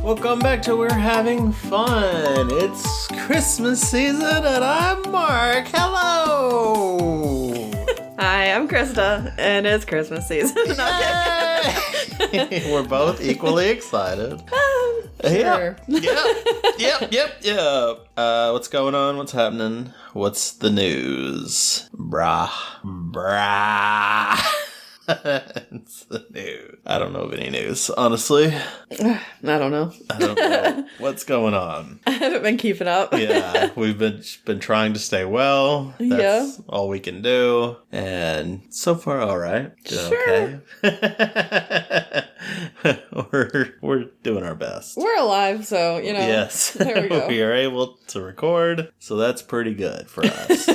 Welcome back to We're Having Fun. It's Christmas season and I'm Mark. Hello. Hi, I'm Krista, and it's Christmas season. We're both equally excited. Sure. Yep. What's going on? What's happening? What's the news? Brah. It's the news. I don't know of any news, honestly. I don't know. I don't know what's going on. I haven't been keeping up. Yeah, we've been trying to stay well. That's all we can do. And so far, all right. Doing okay. We're doing our best. We're alive, so, Yes. There we go. We are able to record, so that's pretty good for us.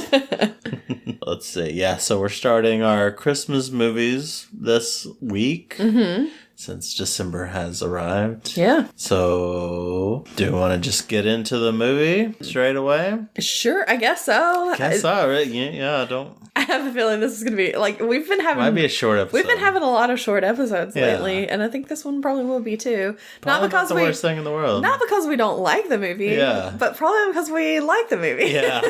Let's see. Yeah, so we're starting our Christmas movies this week. Mm-hmm. Since December has arrived. Yeah. So, do you want to just get into the movie straight away? Sure, I guess so. Right? Yeah, don't. I have a feeling this is going to be, we've been having... Might be a short episode. We've been having a lot of short episodes lately, and I think this one probably will be too. Probably not the worst thing in the world. Not because we don't like the movie, but probably because we like the movie. Yeah.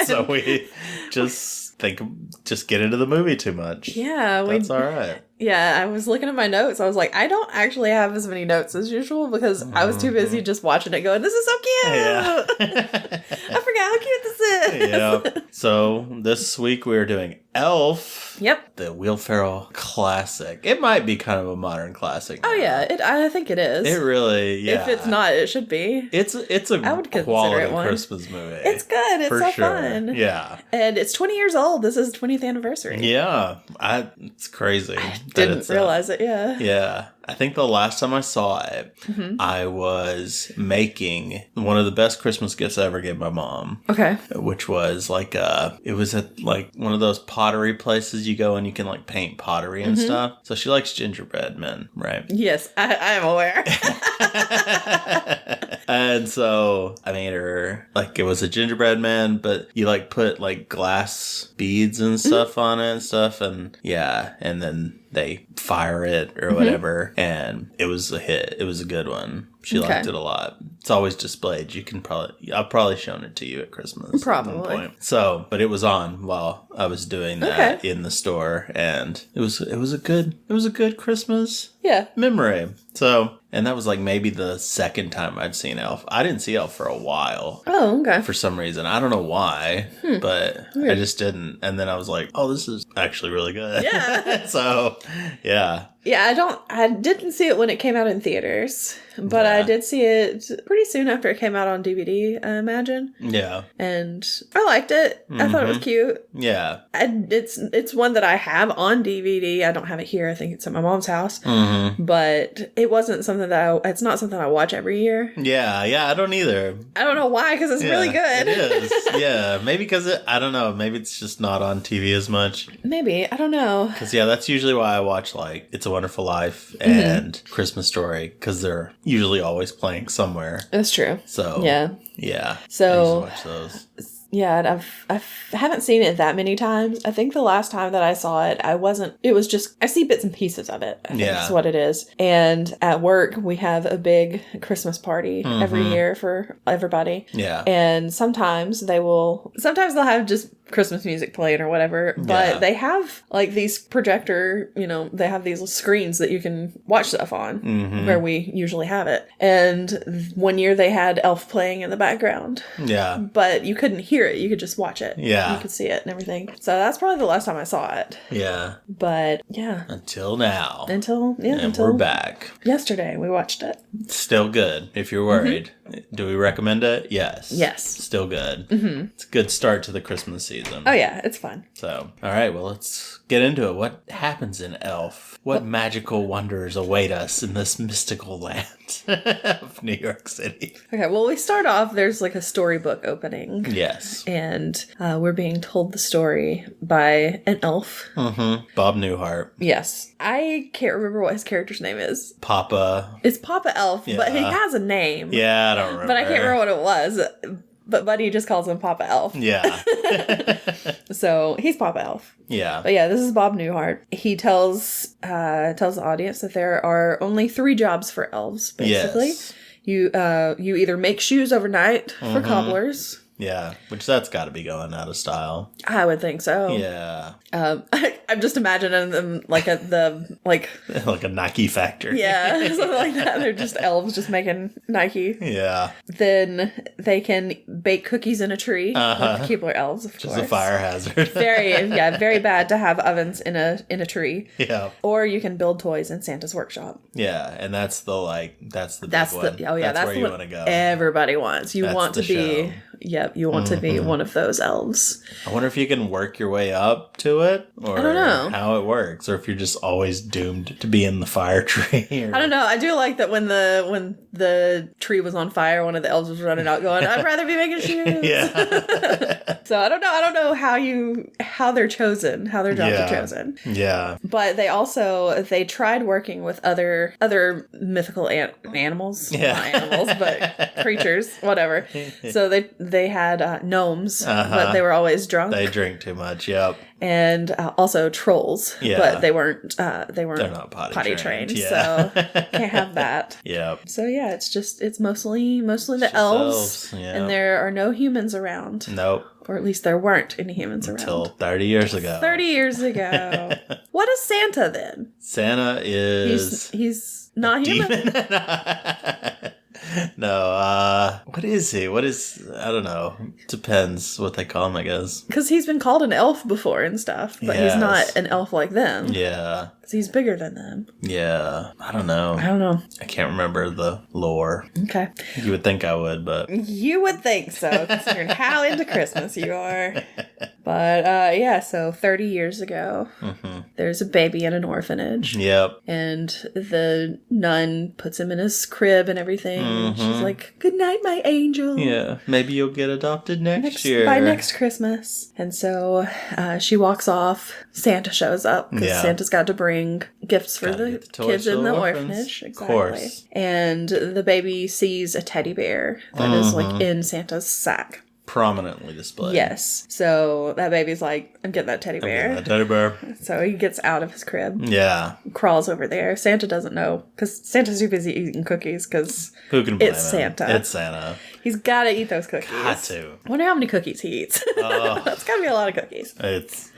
So we just get into the movie too much. Yeah. That's all right. Yeah, I was looking at my notes. I was like, I don't actually have as many notes as usual because I was too busy just watching it going, this is so cute! Yeah. I forgot how cute this is! Yeah. So, this week we're doing Elf. Yep. The Will Ferrell classic. It might be kind of a modern classic now. Oh, yeah. I think it is. It really, yeah. If it's not, it should be. It's a I would quality it one. Christmas movie. It's good. It's so fun. Yeah. And it's 20 years old. This is 20th anniversary. Yeah. It's crazy. Didn't realize it, yeah. Yeah. I think the last time I saw it, I was making one of the best Christmas gifts I ever gave my mom. Okay. Which was it was at one of those pottery places you go and you can paint pottery and stuff. So she likes gingerbread men, right? Yes, I am aware. And so I made her it was a gingerbread man, but you put glass beads and stuff on it and stuff, and and then they fire it or whatever, and it was a hit. It was a good one. She liked it a lot. It's always displayed. I've probably shown it to you at Christmas. Probably. At one point. So, but it was on while I was doing that in the store, and it was a good Christmas memory. So, and that was maybe the second time I'd seen Elf. I didn't see Elf for a while. Oh, okay. For some reason. I don't know why, but I just didn't. And then I was like, oh, this is actually really good. Yeah. So, yeah. Yeah, I didn't see it when it came out in theaters, but I did see it pretty soon after it came out on DVD, I imagine. Yeah. And I liked it. I thought it was cute. Yeah. It's one that I have on DVD. I don't have it here. I think it's at my mom's house. But it wasn't something it's not something I watch every year. Yeah, I don't either. I don't know why, because it's really good. It is. Yeah, maybe because I don't know, maybe it's just not on TV as much. Maybe, I don't know. Because that's usually why I watch It's a Wonderful Life and Christmas Story, because they're usually always playing somewhere. That's true. So yeah. So I used to watch those. Yeah, I haven't seen it that many times. I think the last time that I saw it, I see bits and pieces of it. I think that's what it is. And at work, we have a big Christmas party every year for everybody. Yeah. And sometimes they'll have just Christmas music playing or whatever, but they have these projector, they have these screens that you can watch stuff on where we usually have it. And one year they had Elf playing in the background. Yeah. But you couldn't hear it. You could just watch it. Yeah. You could see it and everything. So that's probably the last time I saw it. Yeah. But yeah. Until now. Until we're back. Yesterday we watched it. Still good, if you're worried. Do we recommend it? Yes. Yes. Still good. It's a good start to the Christmas season. Oh yeah, it's fun. So, all right, well, let's get into it. What happens in Elf? What magical wonders await us in this mystical land of New York City? Okay, well, we start off, there's a storybook opening. Yes. And we're being told the story by an elf. Bob Newhart. Yes. I can't remember what his character's name is. Papa. It's Papa Elf, but he has a name. Yeah, I don't remember. But I can't remember what it was. But Buddy just calls him Papa Elf. Yeah. So he's Papa Elf. Yeah. But yeah, this is Bob Newhart. He tells the audience that there are only 3 jobs for elves, basically. Yes. You either make shoes overnight for cobblers. Yeah, which that's got to be going out of style. I would think so. Yeah. I'm just imagining them like at the like a Nike factory. Yeah, something like that. They're just elves just making Nike. Yeah. Then they can bake cookies in a tree. Like the Keebler elves, of course. Which is a fire hazard. very bad to have ovens in a tree. Yeah. Or you can build toys in Santa's workshop. Yeah, and that's the big one. That's where you want to go. Everybody wants. You want to be. Show. Yep, you want to be one of those elves. I wonder if you can work your way up to it, or I don't know how it works, or if you're just always doomed to be in the fire tree. I don't know. I do like that when the tree was on fire, one of the elves was running out going, "I'd rather be making shoes." Yeah. So I don't know. I don't know how they're chosen, how their jobs are chosen. Yeah. But they tried working with other mythical animals, not animals, but creatures, whatever. So they had gnomes, but they were always drunk. They drink too much. Yep. And also trolls, but they weren't. They're not potty trained, so can't have that. Yep. So yeah, it's mostly the elves, and there are no humans around. Nope. Or at least there weren't any humans around. Until 30 years ago. 30 years ago. What is Santa then? Santa is... He's not human? No, what is he? I don't know. Depends what they call him, I guess. Because he's been called an elf before and stuff, but he's not an elf like them. Yeah. Because he's bigger than them. Yeah. I don't know. I can't remember the lore. Okay. You would think I would, but... You would think so, considering how into Christmas you are. But, so 30 years ago, there's a baby in an orphanage. Yep. And the nun puts him in his crib and everything. She's like, "Good night, my angel." Yeah. Maybe you'll get adopted next year. By next Christmas. And so she walks off. Santa shows up because Santa's got to bring gifts for the kids in the orphanage. Exactly. Of course. And the baby sees a teddy bear that is like in Santa's sack. Prominently displayed. Yes. So that baby's like, "I'm getting that teddy bear." So he gets out of his crib. Yeah. Crawls over there. Santa doesn't know because Santa's too busy eating cookies because it's Santa. It's Santa. He's got to eat those cookies. Got to. I wonder how many cookies he eats. That's got to be a lot of cookies. It's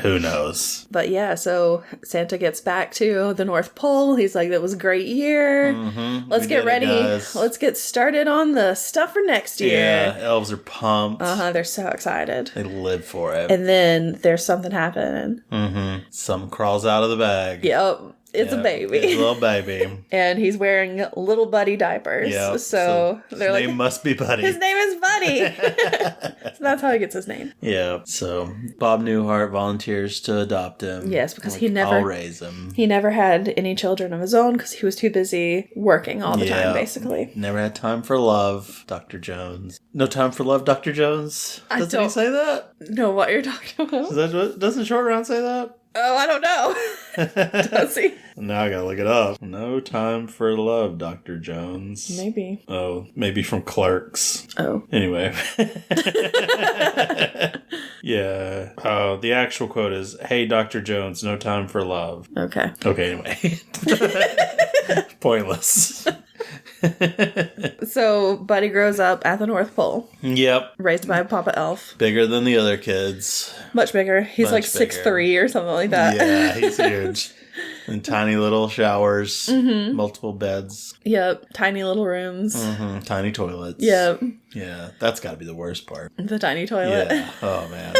who knows. But yeah, so Santa gets back to the North Pole. He's like, "That was a great year. Let's get ready. Let's get started on the stuff for next year." Yeah, elves are pumped. They're so excited. They live for it. And then there's something happening. Something crawls out of the bag. Yep. It's a baby. It's a little baby. And he's wearing little Buddy diapers. Yep. So they're like, his name must be Buddy. His name is Buddy. So that's how he gets his name. Yeah. So Bob Newhart volunteers to adopt him. Yes, because I'll raise him. He never had any children of his own because he was too busy working all the time, basically. Never had time for love, Dr. Jones. No time for love, Dr. Jones? Doesn't he say that? Know what you're talking about. Doesn't Short Round say that? Oh, I don't know. Does he? Now I gotta look it up. No time for love, Dr. Jones. Maybe. Oh, maybe from Clerks. Oh. Anyway. Yeah. The actual quote is, "Hey, Dr. Jones, no time for love." Okay. Okay, anyway. Pointless. So Buddy grows up at the North Pole. Yep. Raised by Papa Elf. Bigger than the other kids. Much bigger. He's like 6'3" or something like that. Yeah, he's huge. And tiny little showers. Multiple beds. Yep. Tiny little rooms. Tiny toilets. Yep. Yeah, that's got to be the worst part. The tiny toilet. Yeah. Oh, man.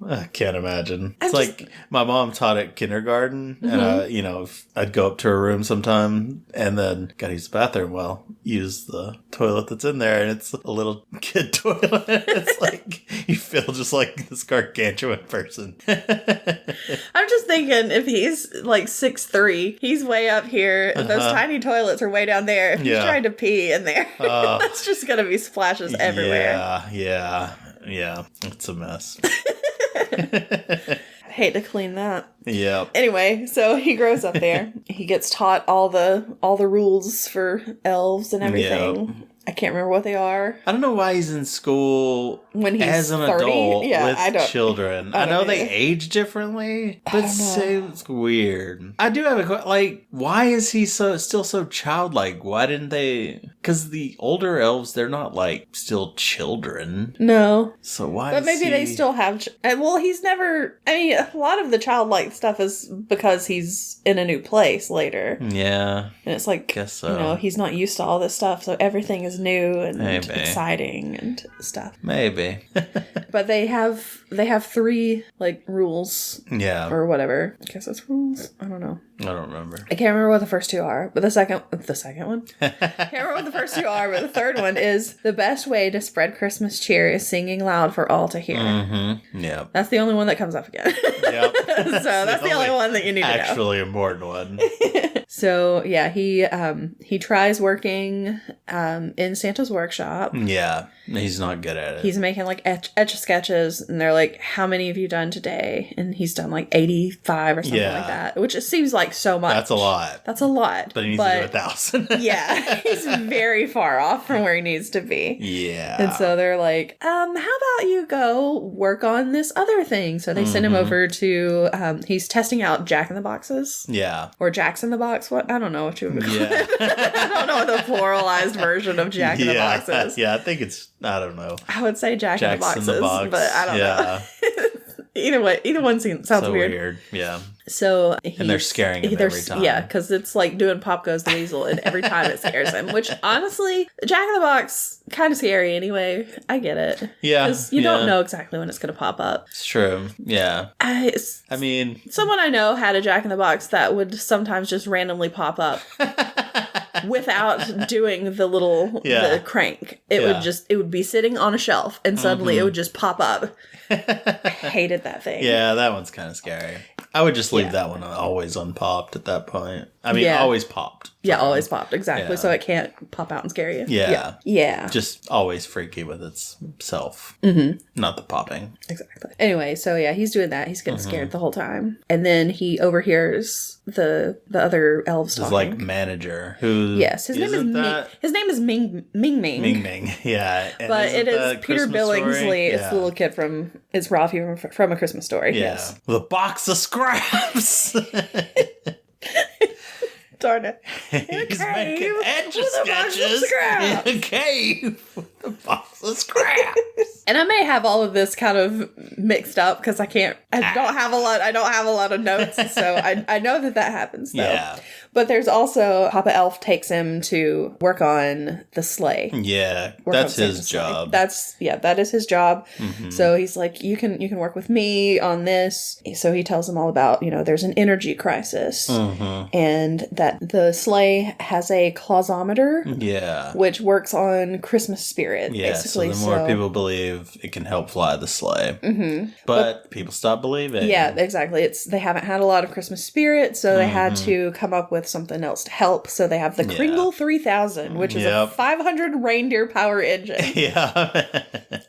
I can't imagine. It's like my mom taught at kindergarten, and I'd go up to her room sometime, and then gotta use the bathroom. Well, use the toilet that's in there, and it's a little kid toilet. It's like you feel just like this gargantuan person. I'm just thinking, if he's like 6'3", he's way up here, and those tiny toilets are way down there. If he's trying to pee in there, it's just gonna be splashes everywhere. Yeah. It's a mess. I hate to clean that. Yeah. Anyway, so he grows up there. He gets taught all the rules for elves and everything. I can't remember what they are. I don't know why he's in school when he's as an 30? adult with children. I know they either. age differently, but it's weird. I do have a question. Like, why is he still so childlike? Why didn't they? Because the older elves, they're not like still children. No. So why? But maybe they still have. Well, he's never. I mean, a lot of the childlike stuff is because he's in a new place later. Yeah. And it's like, guess so. He's not used to all this stuff, so everything is new and exciting and stuff. Maybe. But they have 3 like rules. Yeah. Or whatever. I guess it's rules. I don't know. I don't remember. I can't remember what the first 2 are, but the second one? I can't remember what the first 2 are, but the third one is the best way to spread Christmas cheer is singing loud for all to hear. Mm-hmm. Yeah. That's the only one that comes up again. Yep. So that's the only one that you need to know. Actually important one. So yeah, he tries working in Santa's workshop. Yeah. He's not good at it. He's making like etch-a-sketches, and they're like, how many have you done today? And he's done like 85 or something like that, which it seems like so much. That's a lot. But he needs to do 1,000. Yeah, he's very far off from where he needs to be. Yeah. And so they're like, how about you go work on this other thing? So they send him over to, he's testing out Jack in the Boxes. Yeah. Or Jack's in the Box. What? I don't know what you would call it. I don't know the pluralized version of Jack in the Boxes. Yeah, I think it's, I don't know. I would say Jack's in the Boxes, but I don't know. Either one sounds so weird. Yeah. So and they're scaring him every time. Yeah, because it's like doing Pop Goes the Weasel, and every time it scares him. Which honestly, Jack in the Box kind of scary anyway. I get it. Yeah, because you don't know exactly when it's going to pop up. It's true. Yeah. I mean, someone I know had a Jack in the Box that would sometimes just randomly pop up. Without doing the little the crank. It would be sitting on a shelf and suddenly it would just pop up. I hated that thing. Yeah, that one's kind of scary. I would just leave that one always unpopped at that point. I mean, always popped. Yeah, always popped. Exactly. So it can't pop out and scare you. Yeah. Just always freaky with itself. Not the popping. Exactly. Anyway, so yeah, he's doing that. He's getting scared the whole time. And then he overhears the other elves talking. His like manager who his name is Ming. His name is Ming Ming. Ming Ming. Yeah. And but it is Peter Billingsley. It's the little kid from Ralphie from A Christmas Story. Yeah. Yes. With a box of scraps. Darn it. He's making etch-a-sketches in a cave with a box of scraps. And I may have all of this kind of mixed up because I don't have a lot of notes, so I know that happens though. Yeah. But there's also Papa Elf takes him to work on the sleigh. Yeah, that's his job. That is his job. So he's like, you can work with me on this. So he tells them all about, there's an energy crisis and that the sleigh has a clausometer. Yeah. Which works on Christmas spirit, basically. So the more people believe, it can help fly the sleigh. But people stop believing. Yeah, exactly. They haven't had a lot of Christmas spirit, so they had to come up with something else to help. So they have the Kringle 3000, which is a 500 reindeer power engine. Yeah.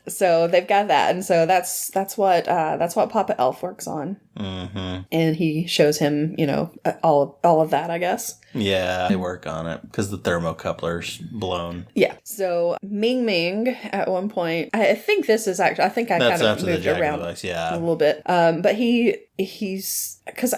So they've got that, and so that's what Papa Elf works on. And he shows him, all of that, I guess. Yeah, they work on it because the thermocoupler's blown. Yeah. So Ming Ming at one point, I think this is actually, I kind of moved around a little bit. But he's because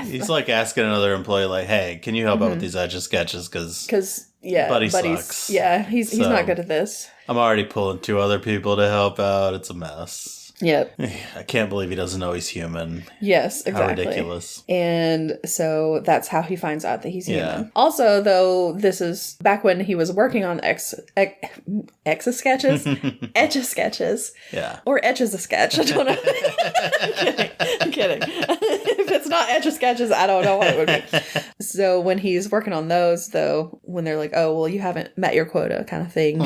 he's like asking another employee, like, "Hey, can you help out with these etch-a-sketches?" Because Buddy sucks. Yeah, he's not good at this. I'm already pulling 2 other people to help out. It's a mess. Yep. I can't believe he doesn't know he's human. Yes, exactly. How ridiculous. And so that's how he finds out that he's human. Also, though, this is back when he was working on etch-a-sketches. Etch-a-sketches. Yeah. Or etch-a-sketch. I don't know. I'm kidding. If it's not etch-a-sketches, I don't know what it would be. So when he's working on those, though, when they're like, oh, well, you haven't met your quota kind of thing,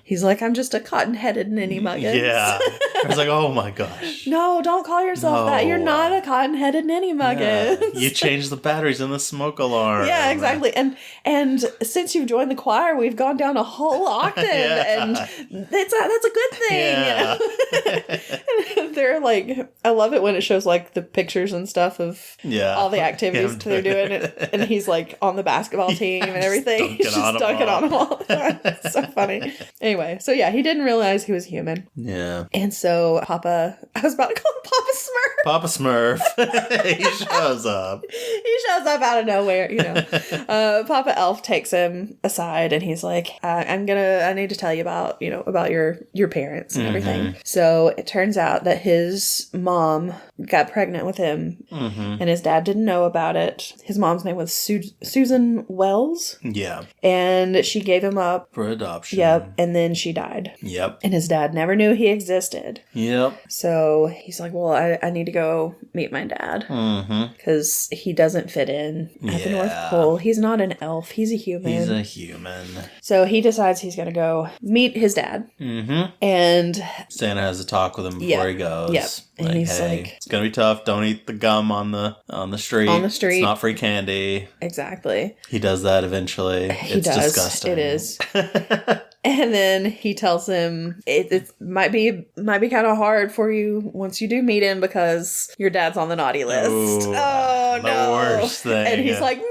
he's like, I'm just a cotton-headed ninny muggins. Yeah. I was like, oh my gosh. No, don't call yourself that. You're not a cotton-headed ninny muggins. Yeah. You changed the batteries in the smoke alarm. Yeah, exactly. And since you've joined the choir, we've gone down a whole octave, and that's a good thing. And they're like, I love it when it shows like the pictures and stuff of all the activities they're doing, and And he's like on the basketball team and everything. He's just dunking on him all the time. It's so funny. Anyway, so yeah, he didn't realize he was human. Yeah. And so I was about to call him Papa Smurf. Papa Smurf. He shows up. He shows up out of nowhere, you know. Papa Elf takes him aside and he's like, I need to tell you about your parents and everything. So it turns out that his mom got pregnant with him and his dad didn't know about it. His mom's name was Susan Wells. Yeah. And she gave him up for adoption. Yep. And then she died. Yep. And his dad never knew he existed. Yep. So he's like, well, I need to go meet my dad because he doesn't fit in at the North Pole. He's not an elf. He's a human. He's a human. So he decides he's going to go meet his dad. And Santa has a talk with him before he goes. Yep. And he's hey, like, it's going to be tough. Don't eat the gum on the street. On the street. It's not free candy. Exactly. He does that eventually. It's disgusting. It is. And then he tells him it might be kind of hard for you once you do meet him because your dad's on the naughty list. Ooh, oh, the no. worst thing. And he's like, no.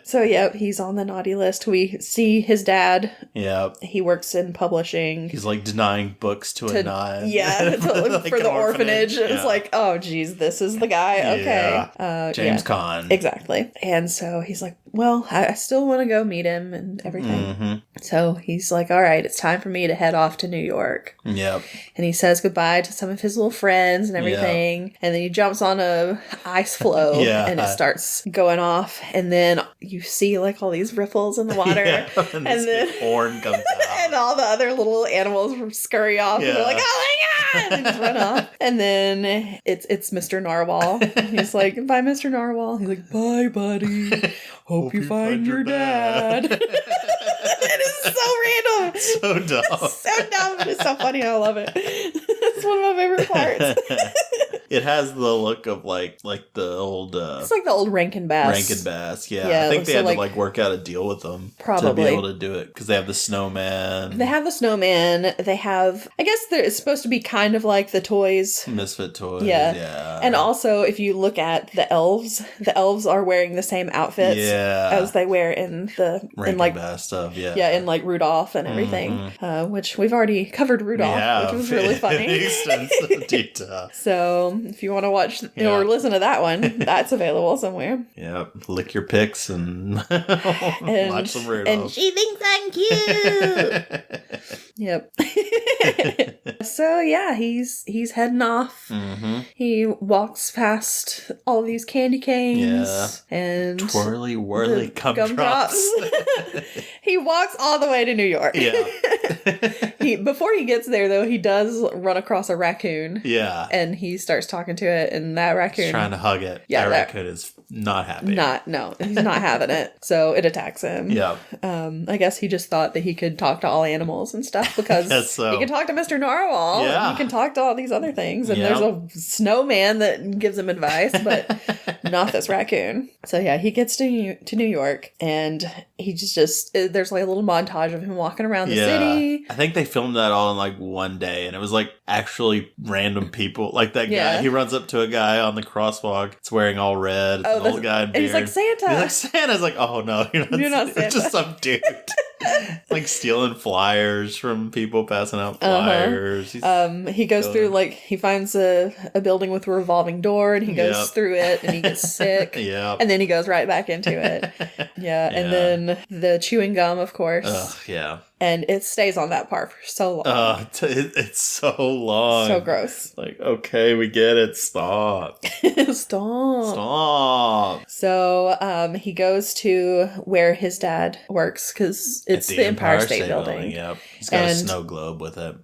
So, yep, he's on the naughty list. We see his dad. Yep. He works in publishing. He's like denying books to a nun. Yeah, like for the orphanage. Yeah. It's like, oh, geez, this is the guy. Okay. James Caan. Exactly. And so he's like, well, I still want to go meet him and everything. So he's like, all right, it's time for me to head off to New York. Yep. And he says goodbye to some of his little friends and everything. Yep. And then he jumps on a ice floe and it starts going off. And then you see like all these ripples in the water. And then big horn comes out. And all the other little animals scurry off. And they're like, oh my God! And just run off. And then it's Mr. Narwhal. He's like, bye, Mr. Narwhal. He's like, bye, buddy. Hope you find your dad. It is so random. So dumb. It's so dumb, but it's so funny. I love it. It's one of my favorite parts. It has the look of like the old it's like the old Rankin Bass. I think they had to work out a deal with them to be able to do it because they have the snowman. They have the snowman. They have, I guess it's supposed to be kind of like the toys. Misfit toys. Yeah. And also if you look at the elves are wearing the same outfits as they wear in the Rankin Bass stuff. Yeah, in like Rudolph and everything, which we've already covered Rudolph, which was really funny. Extensive detail. So if you want to watch or listen to that one, that's available somewhere. Yep, lick your picks and watch some Rudolph. And she thinks I'm cute. Yep. So yeah, he's heading off. He walks past all these candy canes and twirly whirly gumdrops. He walks all the way to New York. Yeah. Before he gets there though, he does run across a raccoon. Yeah. And he starts talking to it, and that raccoon, he's trying to hug it. Yeah, that raccoon is not happy. He's not having it. So it attacks him. Yeah. I guess he just thought that he could talk to all animals and stuff because he can talk to Mr. Narwhal. Yeah. He can talk to all these other things. And there's a snowman that gives him advice, but not this raccoon. So yeah, he gets to New York, and he just there's like a little montage of him walking around the city. I think they filmed that all in like one day, and it was like actually random people. Like that guy, he runs up to a guy on the crosswalk. It's wearing all red. It's an old guy in beard. And he's like, Santa. He's like, Santa's like, oh no, you're not Santa. It's just some dude. Like stealing flyers from people, passing out flyers. He goes through he finds a building with a revolving door, and he goes through it, and he gets sick. And then he goes right back into it. And then the chewing gum, of course. And it stays on that part for so long. It's so long. So gross. Like, okay, we get it. Stop. Stop. So he goes to where his dad works because it's the Empire State Building. Yep. He's got a snow globe with it.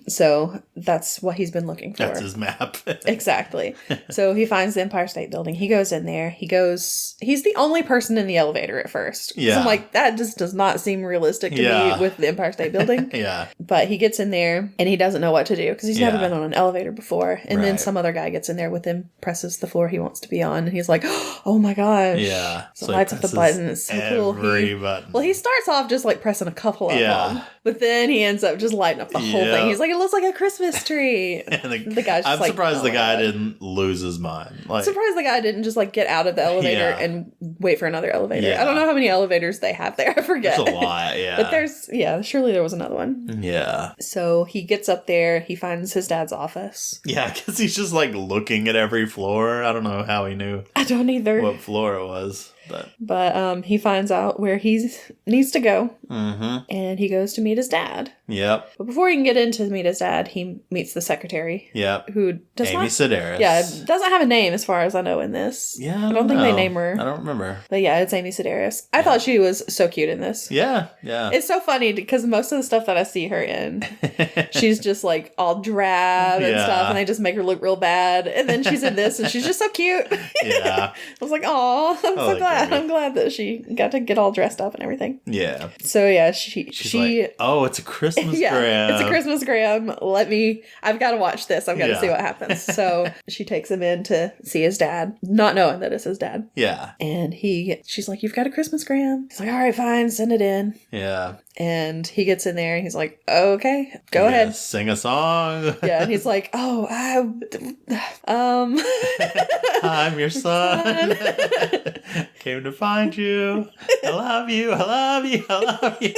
So that's what he's been looking for. That's his map. Exactly. So he finds the Empire State Building. He goes in there. He's the only person in the elevator at first. Yeah. So I'm like, that just does not seem realistic to me with the Empire State Building. Yeah. But he gets in there and he doesn't know what to do because he's never been on an elevator before. And then some other guy gets in there with him, presses the floor he wants to be on, and he's like, oh my gosh. Yeah. So lights up the button. It's so cool. Well, he starts off just like pressing a couple of them. But then he ends up just lighting up the whole thing. He's like, it looks like a Christmas tree. And the guy's just I'm surprised the guy didn't lose his mind. Like, surprised the guy didn't just like get out of the elevator and wait for another elevator. I don't know how many elevators they have there. I forget. There's a lot, But surely there was another one. Yeah. So he gets up there. He finds his dad's office. Yeah, because he's just like looking at every floor. I don't know how he knew. I don't either. What floor it was. But he finds out where he needs to go. Mm-hmm. And he goes to meet his dad. Yep. But before he can get into meet his dad, he meets the secretary. Yep. Who does Amy Sedaris. Yeah, doesn't have a name as far as I know in this. Yeah, I don't think they name her. I don't remember. But yeah, it's Amy Sedaris. I thought she was so cute in this. Yeah, yeah. It's so funny because most of the stuff that I see her in, she's just like all drab and stuff, and they just make her look real bad. And then she's in this, and she's just so cute. Yeah. I was like, oh, I'm so glad. I'm glad that she got to get all dressed up and everything. Yeah. So yeah, she like, oh, it's a Christmas gram. It's a Christmas gram. I've got to watch this. I've got to see what happens. So she takes him in to see his dad, not knowing that it's his dad. Yeah. And she's like, you've got a Christmas gram? He's like, all right, fine, send it in. Yeah. And he gets in there and he's like, okay, go ahead. Sing a song. Yeah, and he's like, oh, I'm your son. Came to find you. I love you. I love you. I love you.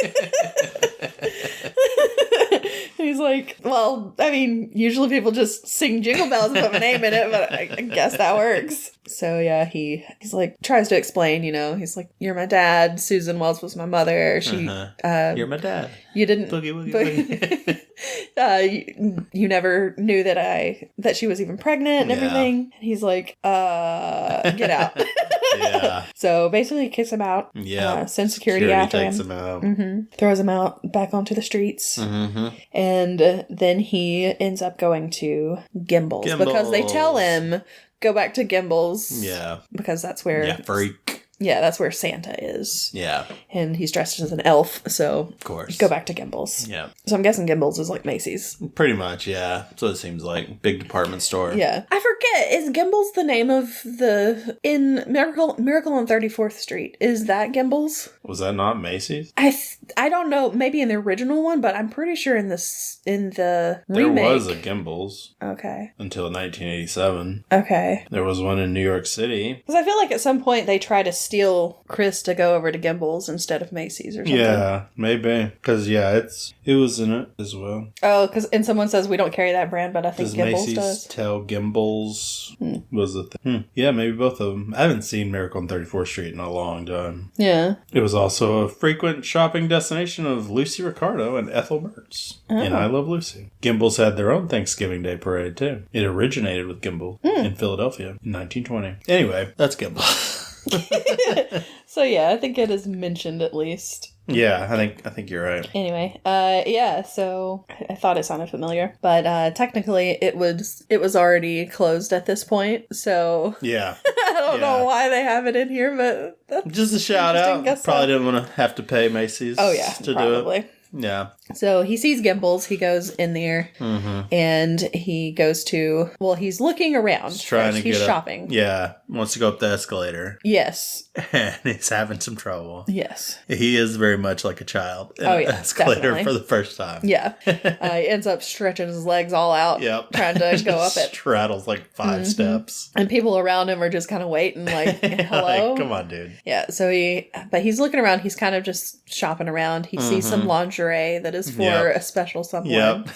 He's like, well, I mean, usually people just sing Jingle Bells and put my name in it, but I guess that works. So yeah, he's like, tries to explain, he's like, you're my dad. Susan Wells was my mother. You're my dad. You didn't. Boogie, woogie, woogie. You never knew that she was even pregnant and everything. And he's like, get out. Yeah. So basically, he kicks him out. Yeah. Sends security after takes him. him out. Mm-hmm. Throws him out back onto the streets. Mm-hmm. And then he ends up going to Gimbel's because they tell him, go back to Gimbel's. Yeah. Because that's where... Yeah, freak. Yeah, that's where Santa is. Yeah. And he's dressed as an elf, so... Of course. Go back to Gimbel's. Yeah. So I'm guessing Gimbel's is like Macy's. Pretty much, yeah. So it seems like. Big department store. Yeah. I forget, is Gimbel's the name of in Miracle on 34th Street? Is that Gimbel's? Was that not Macy's? I don't know, maybe in the original one, but I'm pretty sure in the remake. There was a Gimbel's. Okay. Until 1987. Okay. There was one in New York City. Because I feel like at some point they try to steal Chris to go over to Gimbel's instead of Macy's or something. Yeah, maybe. Because, it was in it as well. Oh, and someone says we don't carry that brand, but I think Gimbel's Macy's does. Tell Gimbel's was the thing. Yeah, maybe both of them. I haven't seen Miracle on 34th Street in a long time. Yeah. It was also a frequent shopping destination of Lucy Ricardo and Ethel Mertz. Oh. And I Love Lucy. Gimbel's had their own Thanksgiving Day parade, too. It originated with Gimbel in Philadelphia in 1920. Anyway, that's Gimbel. So yeah, I think it is mentioned at least. Yeah, I think you're right. Anyway, so I thought it sounded familiar, but technically it was already closed at this point. So yeah, I don't know why they have it in here, but that's just a shout out. Probably didn't want to have to pay Macy's. Oh yeah, to probably. Do it. Yeah. So he sees Gimbel's. He goes in there and he goes to, he's looking around. He's shopping. Yeah. Wants to go up the escalator. Yes. And he's having some trouble. Yes. He is very much like a child in an escalator definitely. For the first time. Yeah. He ends up stretching his legs all out. Yep. Trying to go up it. Straddles like 5 steps. And people around him are just kind of waiting like, hello? Like, come on, dude. Yeah. So he's looking around. He's kind of just shopping around. He sees some lingerie that is for a special someone. Yep.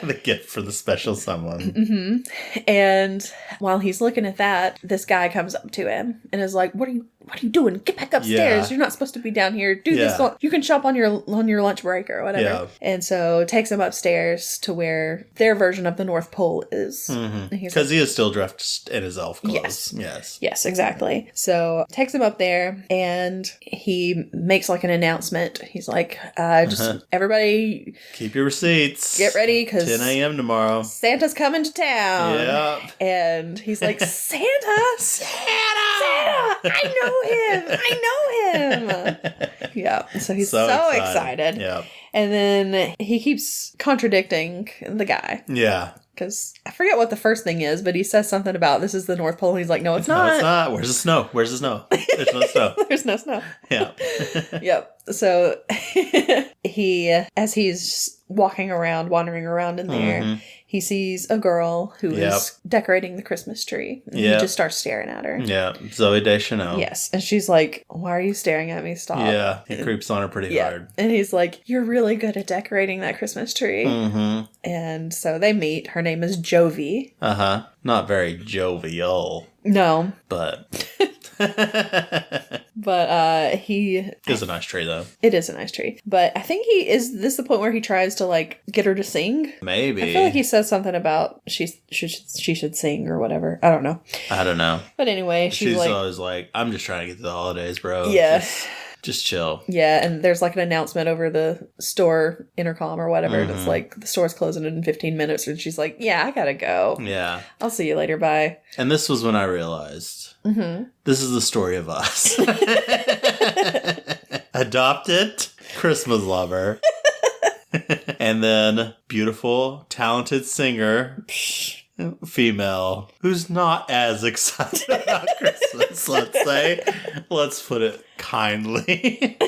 The gift for the special someone. And while he's looking at that, this guy comes up to him and is like, what are you doing? Get back upstairs. You're not supposed to be down here. Do this. You can shop on your lunch break or whatever. Yeah. And so takes him upstairs to where their version of the North Pole is. Because he is still dressed in his elf clothes. Yes, exactly. So takes him up there and he makes like an announcement. He's like, just everybody keep your receipts. Get ready because 10 a.m. tomorrow. Santa's coming to town. Yeah. And he's like, Santa? Santa! I know him! Yeah. So he's so excited. Yeah. And then he keeps contradicting the guy. Yeah. Because I forget what the first thing is, but he says something about this is the North Pole. And he's like, no, it's not. No, it's not. Where's the snow? Where's the snow? There's no snow. There's no snow. Yeah. Yep. So as he's wandering around in there, he sees a girl who is decorating the Christmas tree. And he just starts staring at her. Yeah. Zoe Deschanel. Yes. And she's like, why are you staring at me? Stop. Yeah. He creeps on her pretty hard. And he's like, you're really good at decorating that Christmas tree. Mm-hmm. And so they meet. Her name is Jovi. Uh-huh. Not very jovial. No. But... But he... It's a nice tree, though. It is a nice tree. But I think is this the point where he tries to, like, get her to sing? Maybe. I feel like he says something about she should sing or whatever. I don't know. But anyway, she's like... always like, I'm just trying to get to the holidays, bro. Yeah. Just chill. Yeah, and there's like an announcement over the store intercom or whatever that's like, the store's closing in 15 minutes. And she's like, yeah, I gotta go. Yeah. I'll see you later. Bye. And this was when I realized this is the story of us. Adopted Christmas lover. And then beautiful, talented singer. Female who's not as excited about Christmas, let's say. Let's put it kindly.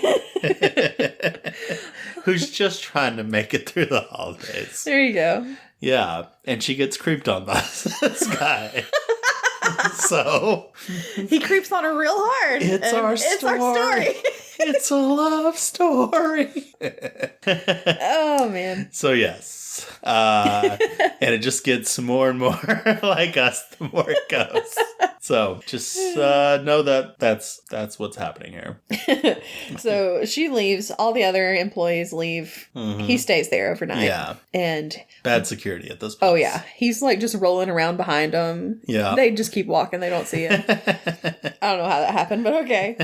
Who's just trying to make it through the holidays. There you go. Yeah, and she gets creeped on by this guy. So he creeps on her real hard. It's our story. It's a love story. Oh, man. So, yes. And it just gets more and more like us the more it goes. So, just know that that's what's happening here. So, she leaves. All the other employees leave. He stays there overnight. Yeah. And... bad security at this point. Oh, yeah. He's, like, just rolling around behind them. Yeah. They just keep walking. They don't see it. I don't know how that happened, but okay.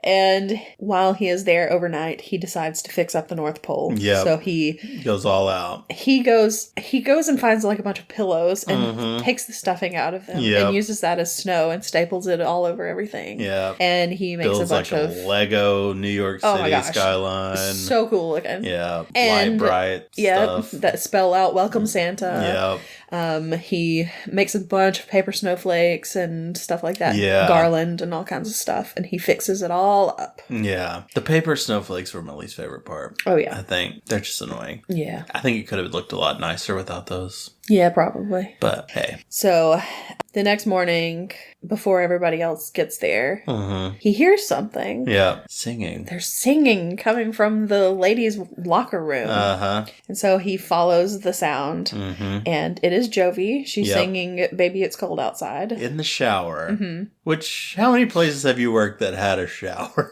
And while he is there overnight, he decides to fix up the North Pole. Yeah. So he goes all out. He goes and finds like a bunch of pillows and takes the stuffing out of them and uses that as snow and staples it all over everything. Yeah. And he makes builds a bunch like of a Lego New York City skyline. So cool looking. Yeah. And light bright stuff. that spell out Welcome Santa. Yeah. He makes a bunch of paper snowflakes and stuff like that. Yeah. Garland and all kinds of stuff. And he fixes it all up. Yeah. The paper snowflakes were my least favorite part. Oh, yeah. I think they're just annoying. Yeah. I think it could have looked a lot nicer without those. Yeah, probably. But hey. So the next morning, before everybody else gets there, he hears something. Yeah. Singing. There's singing coming from the ladies' locker room. And so he follows the sound. And it is Jovi. She's singing Baby It's Cold Outside. In the shower. Which, how many places have you worked that had a shower?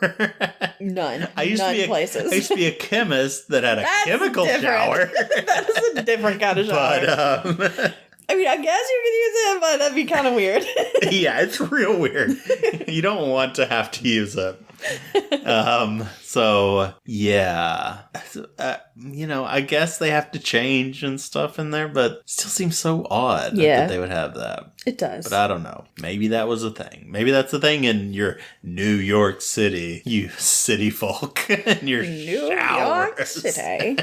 None. I used to be a chemist that had a chemical shower. That is a different kind of shower. But, I mean, I guess you could use it, but that'd be kind of weird. Yeah, it's real weird. You don't want to have to use it. So yeah, I guess they have to change and stuff in there, but it still seems so odd that they would have that. It does. But I don't know. Maybe that was a thing. Maybe that's a thing in your New York City, you city folk, and your New York City.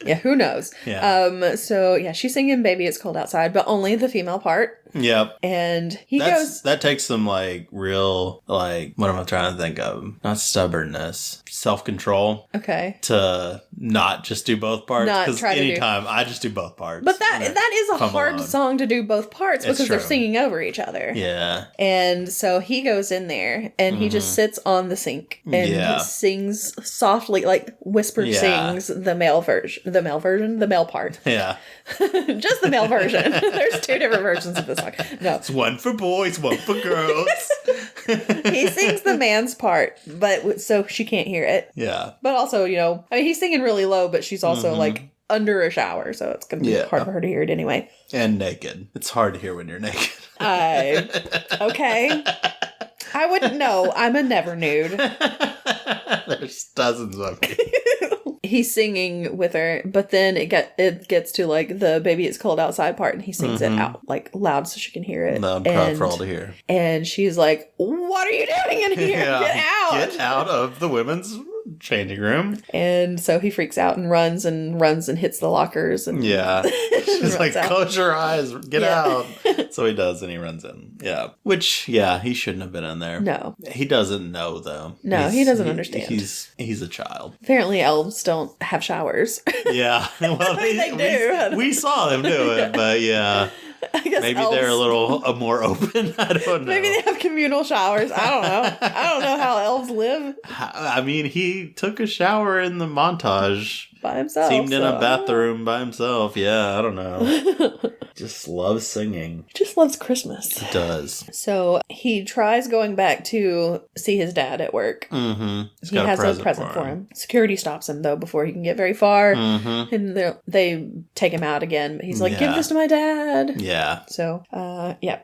Yeah, who knows? Yeah. So yeah, she's singing "Baby It's Cold Outside," but only the female part. Yep. And that takes some like real, like, what am I trying to think of? Not stubbornness, self-control. Okay. To not just do both parts. Because anytime I just do both parts. But that is a hard song to do both parts because they're singing over each other. Yeah. And so he goes in there and he just sits on the sink and sings softly, like sings the male part. Yeah. Just the male version. There's two different versions of this song. No. It's one for boys, one for girls. He sings the man's part, but so she can't hear it. Yeah. But also, he's singing really low, but she's also like under a shower, so it's going to be hard for her to hear it anyway. And naked. It's hard to hear when you're naked. Okay. I wouldn't know. I'm a never nude. There's dozens of you. he's singing with her, but then it gets to like the baby it's cold outside part, and he sings it out like loud so she can hear it. Loud and proud for all to hear. And she's like, "What are you doing in here? Get out! Get out of the women's changing room." And so he freaks out and runs and hits the lockers. And she's like, "Close your eyes, get out." So he does, and he runs in. Yeah, which he shouldn't have been in there. No, he doesn't know though. No, he doesn't understand. He's a child. Apparently, elves don't have showers. Yeah, well, they do. We saw them do it, but I guess maybe elves... they're a little more open. I don't know. Maybe they have communal showers. I don't know. I don't know how elves live. I mean, he took a shower in the montage. By himself. Seemed in a bathroom by himself. Yeah, I don't know. Just loves singing. Just loves Christmas. He does. So he tries going back to see his dad at work. Mm-hmm. He has a present for him. Security stops him, though, before he can get very far. Mm-hmm. And they take him out again. But he's like, give this to my dad. Yeah. So,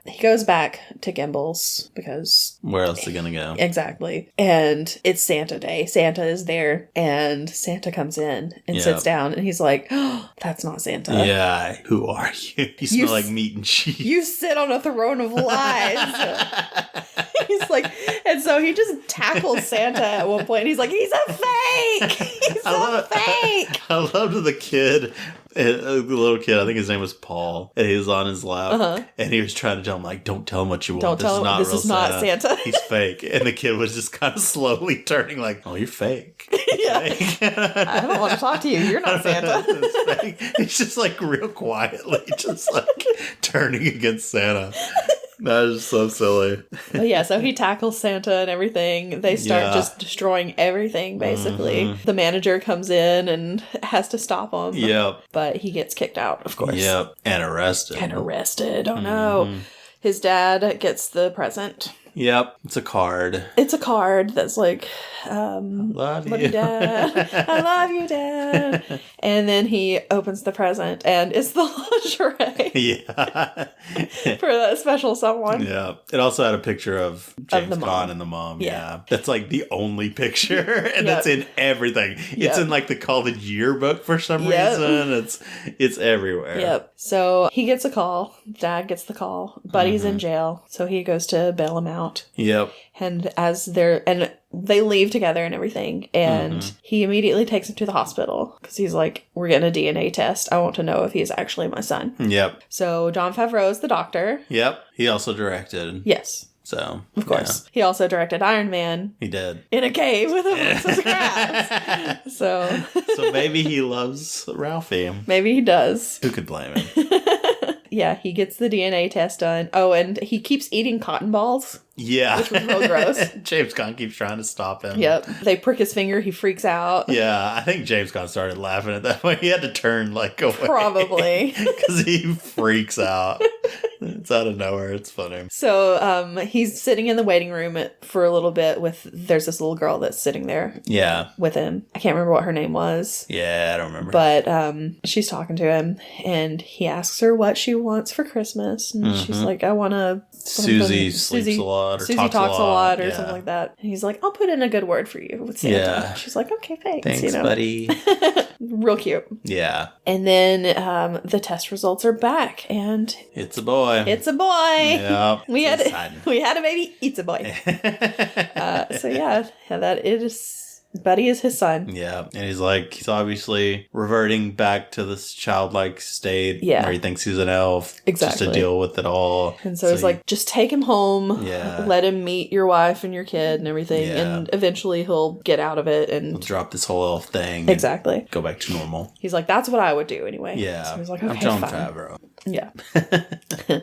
he goes back to Gimbel's because... Where else is he going to go? Exactly. And it's Santa Day. Santa is there. And Santa comes in and sits down. And he's like, oh, that's not Santa. Yeah. Who are you? You smell like meat and cheese. You sit on a throne of lies. He's like, and so he just tackles Santa at one point. And he's like, he's a fake. He's a fake. I loved the kid. The little kid, I think his name was Paul, and he was on his lap, and he was trying to tell him, like, don't tell him what you want. Don't tell him this is not Santa. He's fake. And the kid was just kind of slowly turning like, oh, you're fake. Fake. I don't want to talk to you. You're not Santa. It's fake. He's just like real quietly, just like turning against Santa. That is so silly. But so he tackles Santa and everything. They start just destroying everything, basically. Mm-hmm. The manager comes in and has to stop him. Yep. But he gets kicked out, of course. Yep. And arrested. Oh, no. His dad gets the present. Yep. It's a card. It's a card that's like, love you, Dad. I love you, Dad. And then he opens the present, and it's the lingerie. Yeah. For that special someone. Yeah. It also had a picture of James Caan and the mom. Yeah. That's like the only picture, and that's in everything. It's in like the college yearbook for some reason. It's everywhere. Yep. So he gets a call. Dad gets the call. Buddy's in jail, so he goes to bail him out. Yep. And they leave together and everything. And he immediately takes him to the hospital because he's like, we're getting a DNA test. I want to know if he's actually my son. Yep. So Jon Favreau's the doctor. Yep. He also directed. Yes. So, of course. Yeah. He also directed Iron Man. He did. In a cave with a bunch of crabs. So maybe he loves Ralphie. Maybe he does. Who could blame him? Yeah, he gets the DNA test done. Oh, and he keeps eating cotton balls. Yeah. Which was real gross. James Caan keeps trying to stop him. Yep. They prick his finger. He freaks out. Yeah. I think James Caan started laughing at that point. He had to turn like away. Probably. Because he freaks out. It's out of nowhere. It's funny. So he's sitting in the waiting room for a little bit there's this little girl that's sitting there. Yeah. With him. I can't remember what her name was. Yeah, I don't remember. But she's talking to him, and he asks her what she wants for Christmas. And she's like, I want to... Susie sleeps a lot or Susie talks a lot or something like that. And he's like, I'll put in a good word for you with Santa. Yeah. She's like, okay, thanks buddy. Real cute. Yeah. And then the test results are back, and it's a boy. It's a boy. Yeah. We had a baby. It's a boy. That is. Buddy is his son. Yeah. And he's obviously reverting back to this childlike state where he thinks he's an elf. Exactly. Just to deal with it all. And so he's like, just take him home. Yeah. Let him meet your wife and your kid and everything. Yeah. And eventually he'll get out of it and he'll drop this whole elf thing. Exactly. Go back to normal. He's like, that's what I would do anyway. Yeah. So he's like, okay, I'm Jon fine. Favreau. Yeah.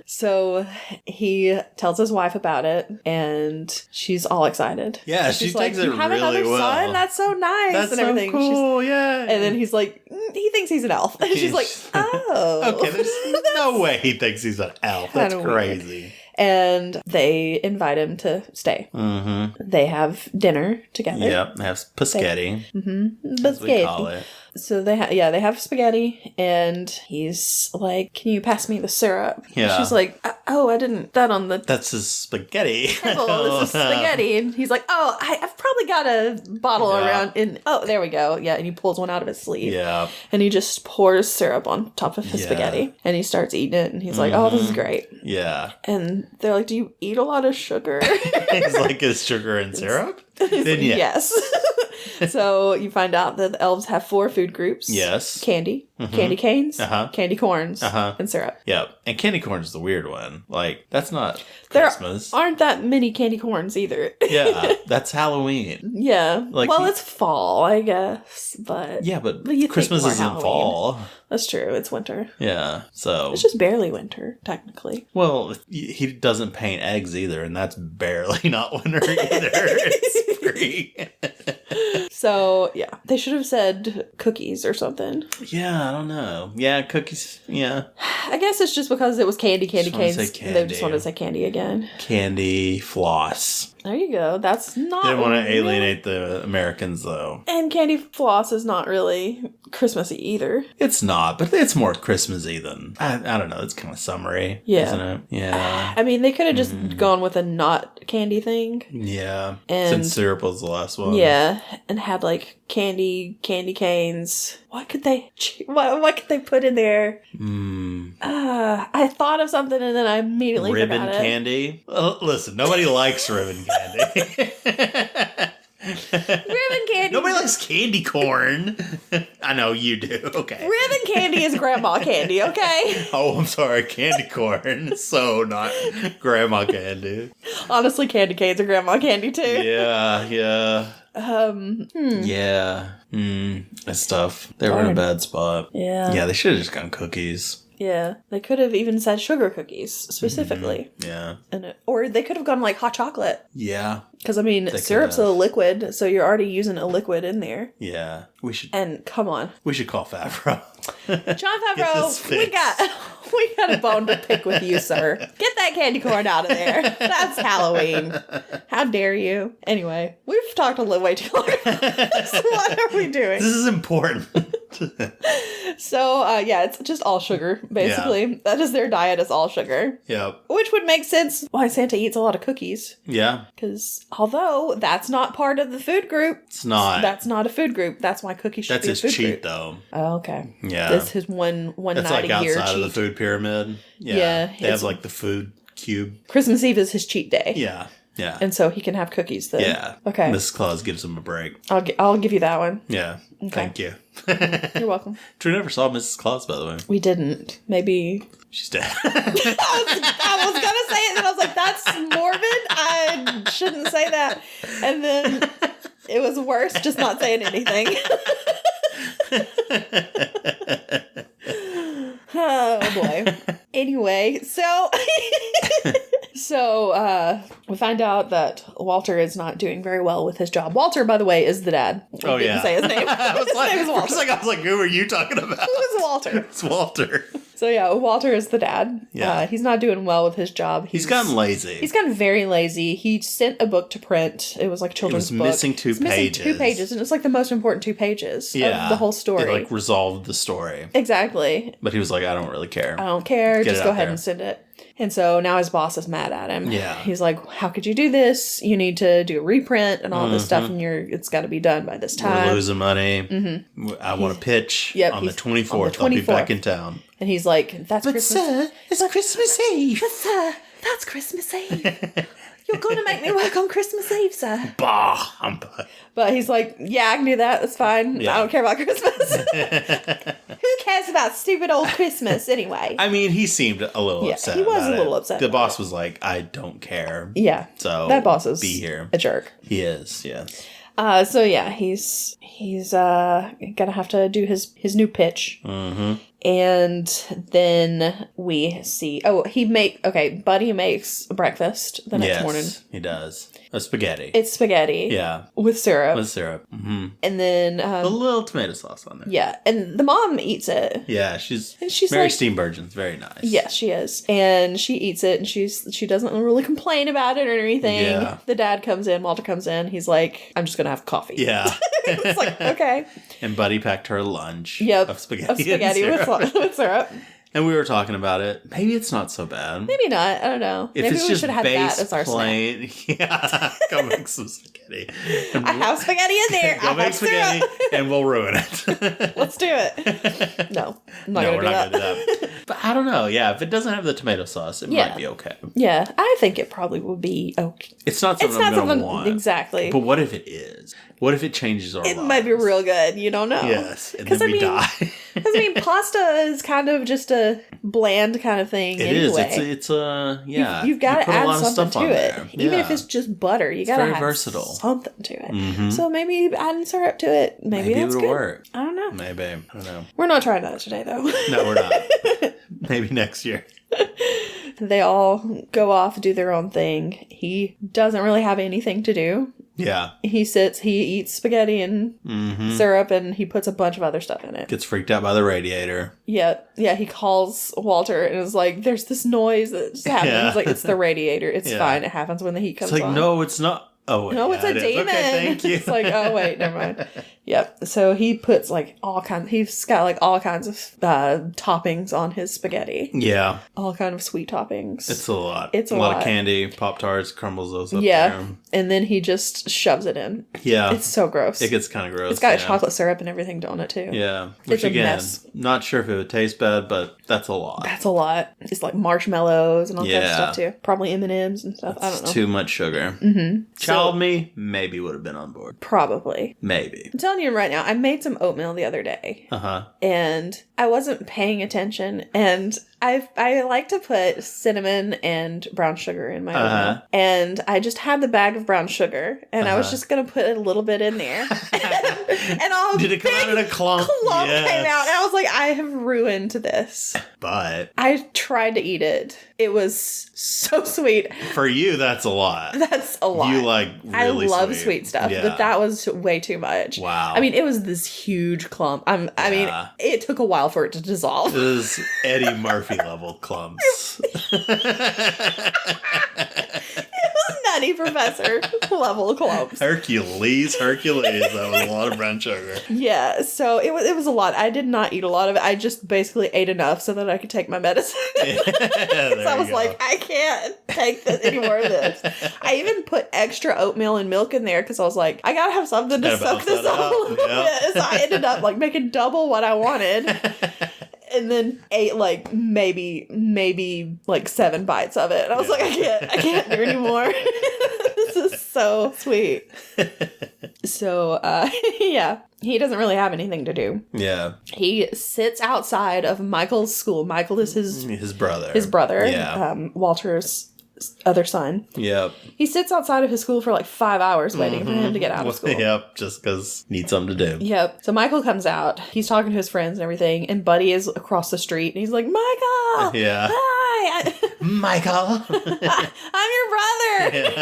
So he tells his wife about it, and she's all excited. Yeah, she takes it really well. You have another son? That's so nice. That's and everything. So cool, yeah. And then he's like, he thinks he's an elf. And she's like, oh. Okay, there's no way he thinks he's an elf. That's crazy. Weird. And they invite him to stay. Mm-hmm. They have dinner together. Yep, they have Paschetti. Paschetti. As we call it. So they have spaghetti, and he's like, "Can you pass me the syrup?" Yeah. And she's like, "Oh, I didn't that on the That's his spaghetti. table. This is spaghetti." And he's like, "Oh, I've probably got a bottle around in there we go." Yeah, and he pulls one out of his sleeve. Yeah. And he just pours syrup on top of his spaghetti, and he starts eating it, and he's like, "Oh, this is great." Yeah. And they're like, "Do you eat a lot of sugar?" He's like, "Is sugar and syrup?" Then yes. So you find out that the elves have 4 food groups. Yes. Candy, candy canes, candy corns, and syrup. Yep. And candy corn is the weird one. Like, that's not There Christmas. aren't that many candy corns either. Yeah, that's Halloween. Yeah. Like, well, it's fall, I guess, but Yeah, but you think Christmas more isn't Halloween. fall. That's true. It's winter. Yeah, so... It's just barely winter, technically. Well, he doesn't paint eggs either, and that's barely not winter either. It's spring. So, yeah. They should have said cookies or something. Yeah, I don't know. Yeah, cookies. Yeah. I guess it's just because it was candy Just wanna canes. say candy. They just wanted to say candy again. Candy, floss. There you go. That's not... They didn't want to really- alienate the Americans, though. And candy floss is not really Christmassy either. It's not, but it's more Christmassy than... I don't know. It's kind of summery, Yeah. isn't it? Yeah. I mean, they could have just gone with a not candy thing. Yeah. And- Since syrup was the last one. Yeah, and had like candy canes. What could they put in there? I thought of something and then I immediately Ribbon forgot it. candy? Listen, nobody likes ribbon candy. Ribbon candy. Nobody likes candy corn. I know you do. Okay. Ribbon candy is grandma candy, okay? Oh, I'm sorry. Candy corn. So not grandma candy. Honestly, candy canes are grandma candy too. Yeah. Yeah. That's tough. They were in a bad spot. Yeah. Yeah, they should have just gone cookies. Yeah. They could have even said sugar cookies specifically. Yeah. Or they could have gone like hot chocolate. Yeah. Because, I mean, syrup's a liquid, so you're already using a liquid in there. Yeah. And come on. We should call Favreau. John Favreau, we got a bone to pick with you, sir. Get that candy corn out of there. That's Halloween. How dare you? Anyway, we've talked a little way too long. So what are we doing? This is important. So, it's just all sugar, basically. Yeah. That is their diet, is all sugar. Yep. Which would make sense why Santa eats a lot of cookies. Yeah. Because although that's not part of the food group. It's not. That's not a food group. That's why cookies should be a food group. That's his cheat, though. Oh, okay. Yeah. This is one that's night like a year outside cheat. of the food pyramid. Yeah. They have like the food cube. Christmas Eve is his cheat day. Yeah. Yeah. And so he can have cookies then. Yeah. Okay. Mrs. Claus gives him a break. I'll give you that one. Yeah. Okay. Thank you. You're welcome. Drew never saw Mrs. Claus, by the way. We didn't. Maybe. She's dead. I was gonna say it, and I was like, "That's morbid. I shouldn't say that." And then it was worse just not saying anything. Oh boy. Anyway, so we find out that Walter is not doing very well with his job. Walter, by the way, is the dad. We didn't say his name. His name is Walter. I was like, who are you talking about? Who is Walter? It's Walter. So yeah, Walter is the dad. Yeah. He's not doing well with his job. He's gotten lazy. He's gotten very lazy. He sent a book to print. It was like a children's book. It was missing two pages. And it's like the most important 2 pages of the whole story. It like resolved the story. Exactly. But he was like, I don't really care. I don't care. Just go ahead and send it. And so now his boss is mad at him. Yeah. He's like, how could you do this? You need to do a reprint and all this stuff, and it's got to be done by this time. We're losing money. Mm-hmm. I want to pitch on the 24th. I'll be back in town. And he's like, that's Christmas. Sir, it's Christmas Eve. But sir, that's Christmas Eve. You're going to make me work on Christmas Eve, sir. Bah. But he's like, yeah, I can do that. That's fine. Yeah. I don't care about Christmas. Who cares about stupid old Christmas anyway? I mean, he seemed a little upset. He was a little upset. The boss was like, I don't care. Yeah. So that boss is be here. A jerk. He is, yes. So yeah, he's gonna have to do his new pitch. Mm-hmm. And then we see, Buddy makes breakfast the next morning. He does. A spaghetti. It's spaghetti. Yeah. With syrup. Mm-hmm. And then... a little tomato sauce on there. Yeah. And the mom eats it. Yeah, she's like, Mary Steenburgen's very nice. Yes, she is. And she eats it, and she doesn't really complain about it or anything. Yeah. The dad comes in, Walter comes in, he's like, I'm just gonna have coffee. Yeah. It's like, okay. And Buddy packed her lunch Of spaghetti with syrup. And we were talking about it. Maybe it's not so bad. Maybe not. I don't know. If Maybe it's we just should have that as our plain, snack. Yeah, go make some spaghetti. I have spaghetti in there. Go make spaghetti, and we'll ruin it. Let's do it. No, I'm not we're not gonna do that. But I don't know. Yeah, if it doesn't have the tomato sauce, it might be okay. Yeah, I think it probably would be okay. It's not something I'm gonna want. Exactly. But what if it is? What if it changes our lives? It might be real good. You don't know. Yes, and then we die. Because pasta is kind of just a bland kind of thing. It anyway. is. It's yeah. You've got to add something to it. There. Even if it's just butter, you got to add versatile. something to it. Mm-hmm. So maybe adding syrup to it. Maybe that's it'll good. work. I don't know. Maybe. I don't know. We're not trying that today, though. No, we're not. Maybe next year. They all go off, do their own thing. He doesn't really have anything to do. Yeah. He sits, he eats spaghetti and syrup, and he puts a bunch of other stuff in it. Gets freaked out by the radiator. Yeah, he calls Walter and is like, there's this noise that just happened. Yeah. He's like, it's the radiator. It's fine. It happens when the heat comes on. It's like, no, it's not. Oh, wait. No, it's a demon. Okay, thank you. It's like, oh, wait, never mind. Yep. So he puts like all kinds, he's got like all kinds of toppings on his spaghetti. Yeah. All kind of sweet toppings. It's a lot. It's a lot lot of candy, Poptarts, crumbles those up there. And then he just shoves it in. Yeah. It's so gross. It gets kind of gross. It's got chocolate syrup and everything on it too. Yeah. It's Which a again, mess. not sure if it would taste bad, but that's a lot. That's a lot. It's like marshmallows and all kinds of stuff too. Probably M&Ms and stuff. I don't know. Too much sugar. Mm-hmm. Child me, maybe would have been on board. Probably. Maybe. I'm telling you right now, I made some oatmeal the other day. Uh-huh. And I wasn't paying attention. And I like to put cinnamon and brown sugar in my oatmeal. And I just had the bag of brown sugar. And I was just going to put a little bit in there. And all Did it come out in a clump? Clump came out. And I was like, I have ruined this. But I tried to eat it. It was so sweet. For you, that's a lot. That's a lot. You like really I love sweet stuff, but that was way too much. Wow. I mean, it was this huge clump. I mean, it took a while for it to dissolve. It was Eddie Murphy level clumps. It was Nutty Professor level clumps. Hercules. That was a lot of brown sugar. Yeah, so it was a lot. I did not eat a lot of it. I just basically ate enough so that I could take my medicine. So I was like, I can't take any more of this. I even put extra oatmeal and milk in there because I was like, I gotta have something to soak this up a little bit. So I ended up like making double what I wanted. And then ate like maybe like 7 bites of it. And I was like, I can't do anymore. This is so sweet. So, yeah. He doesn't really have anything to do. Yeah. He sits outside of Michael's school. Michael is his brother. His brother. Yeah. Walter's other son. Yep. He sits outside of his school for like 5 hours waiting for him to get out of school. Yep, just because need something to do. Yep. So Michael comes out. He's talking to his friends and everything, and Buddy is across the street, and he's like, Michael! Yeah. Hi! Michael! I'm your brother!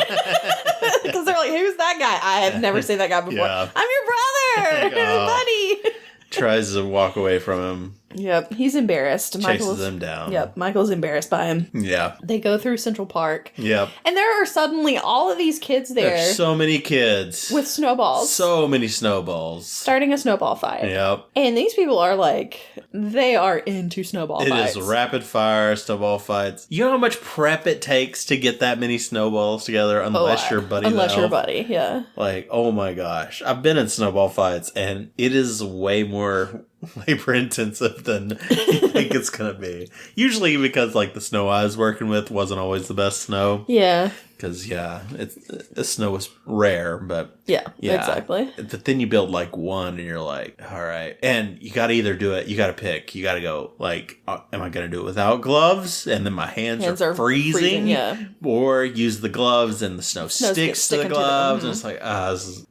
Because they're like, who's that guy? I have never seen that guy before. Yeah. I'm your brother! Buddy! Tries to walk away from him. Yep, he's embarrassed. Chases him down. Yep, Michael's embarrassed by him. Yeah. They go through Central Park. Yep. And there are suddenly all of these kids there. There's so many kids. With snowballs. So many snowballs. Starting a snowball fight. Yep. And these people are like, they are into snowball fights. It is rapid fire snowball fights. You know how much prep it takes to get that many snowballs together unless you're Buddy. Unless you're Buddy, yeah. Like, oh my gosh. I've been in snowball fights and it is way more labor intensive than you think it's gonna be. Usually because like the snow I was working with wasn't always the best snow. Yeah. Because the snow was rare, but yeah, exactly. But then you build like one, and you're like, all right, and you got to either do it. You got to pick. You got to go like, am I going to do it without gloves, and then my hands are freezing, yeah, or use the gloves and the snow sticks to the gloves, and it's like,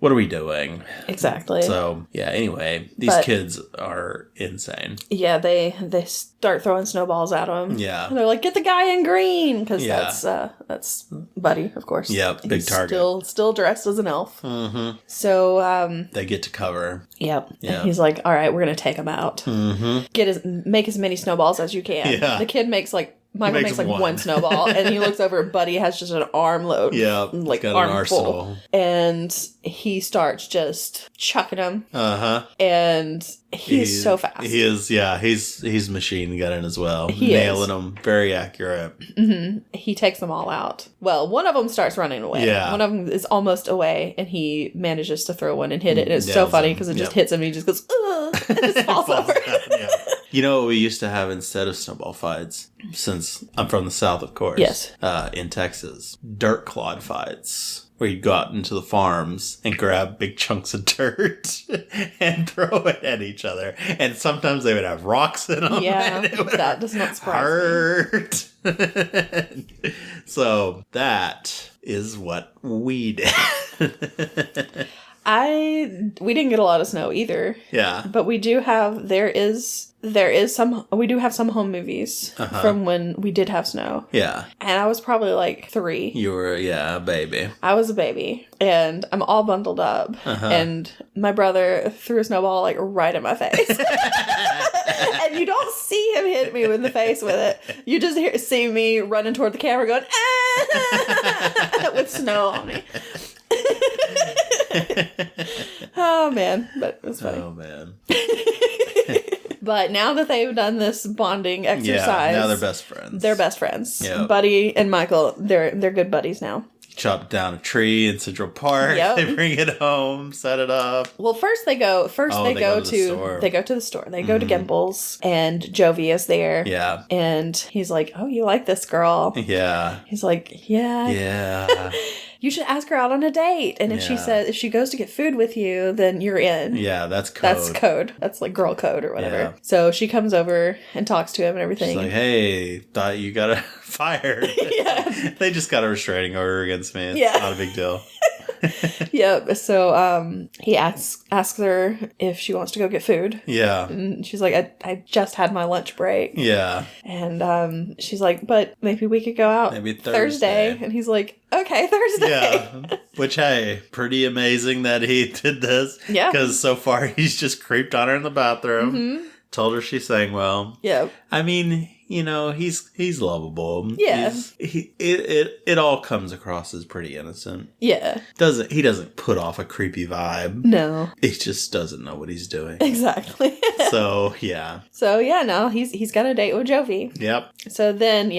what are we doing? Exactly. So yeah. Anyway, these kids are insane. Yeah, they start throwing snowballs at them. Yeah, and they're like, get the guy in green, because that's Buddy. Of course. Yep, big target. Still dressed as an elf. Mm-hmm. So they get to cover. Yep. Yeah. And he's like, all right, we're gonna take him out. Mm-hmm. Make as many snowballs as you can. Yeah. The kid makes like Michael makes like one snowball, and he looks over. Buddy has just an armload. Yeah, like got armful. an arsenal. And he starts just chucking them. And he's so fast. He is. Yeah, he's machine gunning as well. He nailing them, very accurate. He takes them all out. Well, one of them starts running away. Yeah, one of them is almost away, and he manages to throw one and hit it. And it's so funny because it just hits him. And he just goes, ugh, and just falls over. Yeah. You know what we used to have instead of snowball fights? Since I'm from the South, of course. Yes. In Texas. Dirt clod fights. Where you'd go out into the farms and grab big chunks of dirt and throw it at each other. And sometimes they would have rocks in them. Yeah, that does not surprise me. So that is what we did. We didn't get a lot of snow either. Yeah. But we do have, we do have some home movies from when we did have snow. Yeah. And I was probably like 3. You were, a baby. I was a baby. And I'm all bundled up. And my brother threw a snowball like right in my face. And you don't see him hit me in the face with it. You just see me running toward the camera going, ah! with snow on me. Oh man, but it was funny. Oh man. But now that they've done this bonding exercise, now they're best friends. They're best friends. Yep. Buddy and Michael, they're good buddies now. Chop down a tree in Central Park. Yep. They bring it home, set it up. Well, they go to the store. They go to Gimbel's, and Jovi is there. Yeah. And he's like, "Oh, you like this girl?" Yeah. He's like, "Yeah." Yeah. You should ask her out on a date. And if she says, if she goes to get food with you, then you're in. Yeah, that's code. That's code. That's like girl code or whatever. Yeah. So she comes over and talks to him and everything. She's like, hey, thought you got fired. Yeah. They just got a restraining order against me. It's not a big deal. Yep. So he asks her if she wants to go get food. Yeah. And she's like, I just had my lunch break. Yeah. And she's like, but maybe we could go out maybe Thursday. And he's like, okay, Thursday. Yeah. Which, hey, pretty amazing that he did this. Yeah. Because so far he's just creeped on her in the bathroom. Told her she sang well. Yeah. I mean, he's lovable. Yeah. It all comes across as pretty innocent. Yeah. He doesn't put off a creepy vibe. No. He just doesn't know what he's doing. Exactly. So, yeah. No, he's got a date with Jovi. Yep. So then,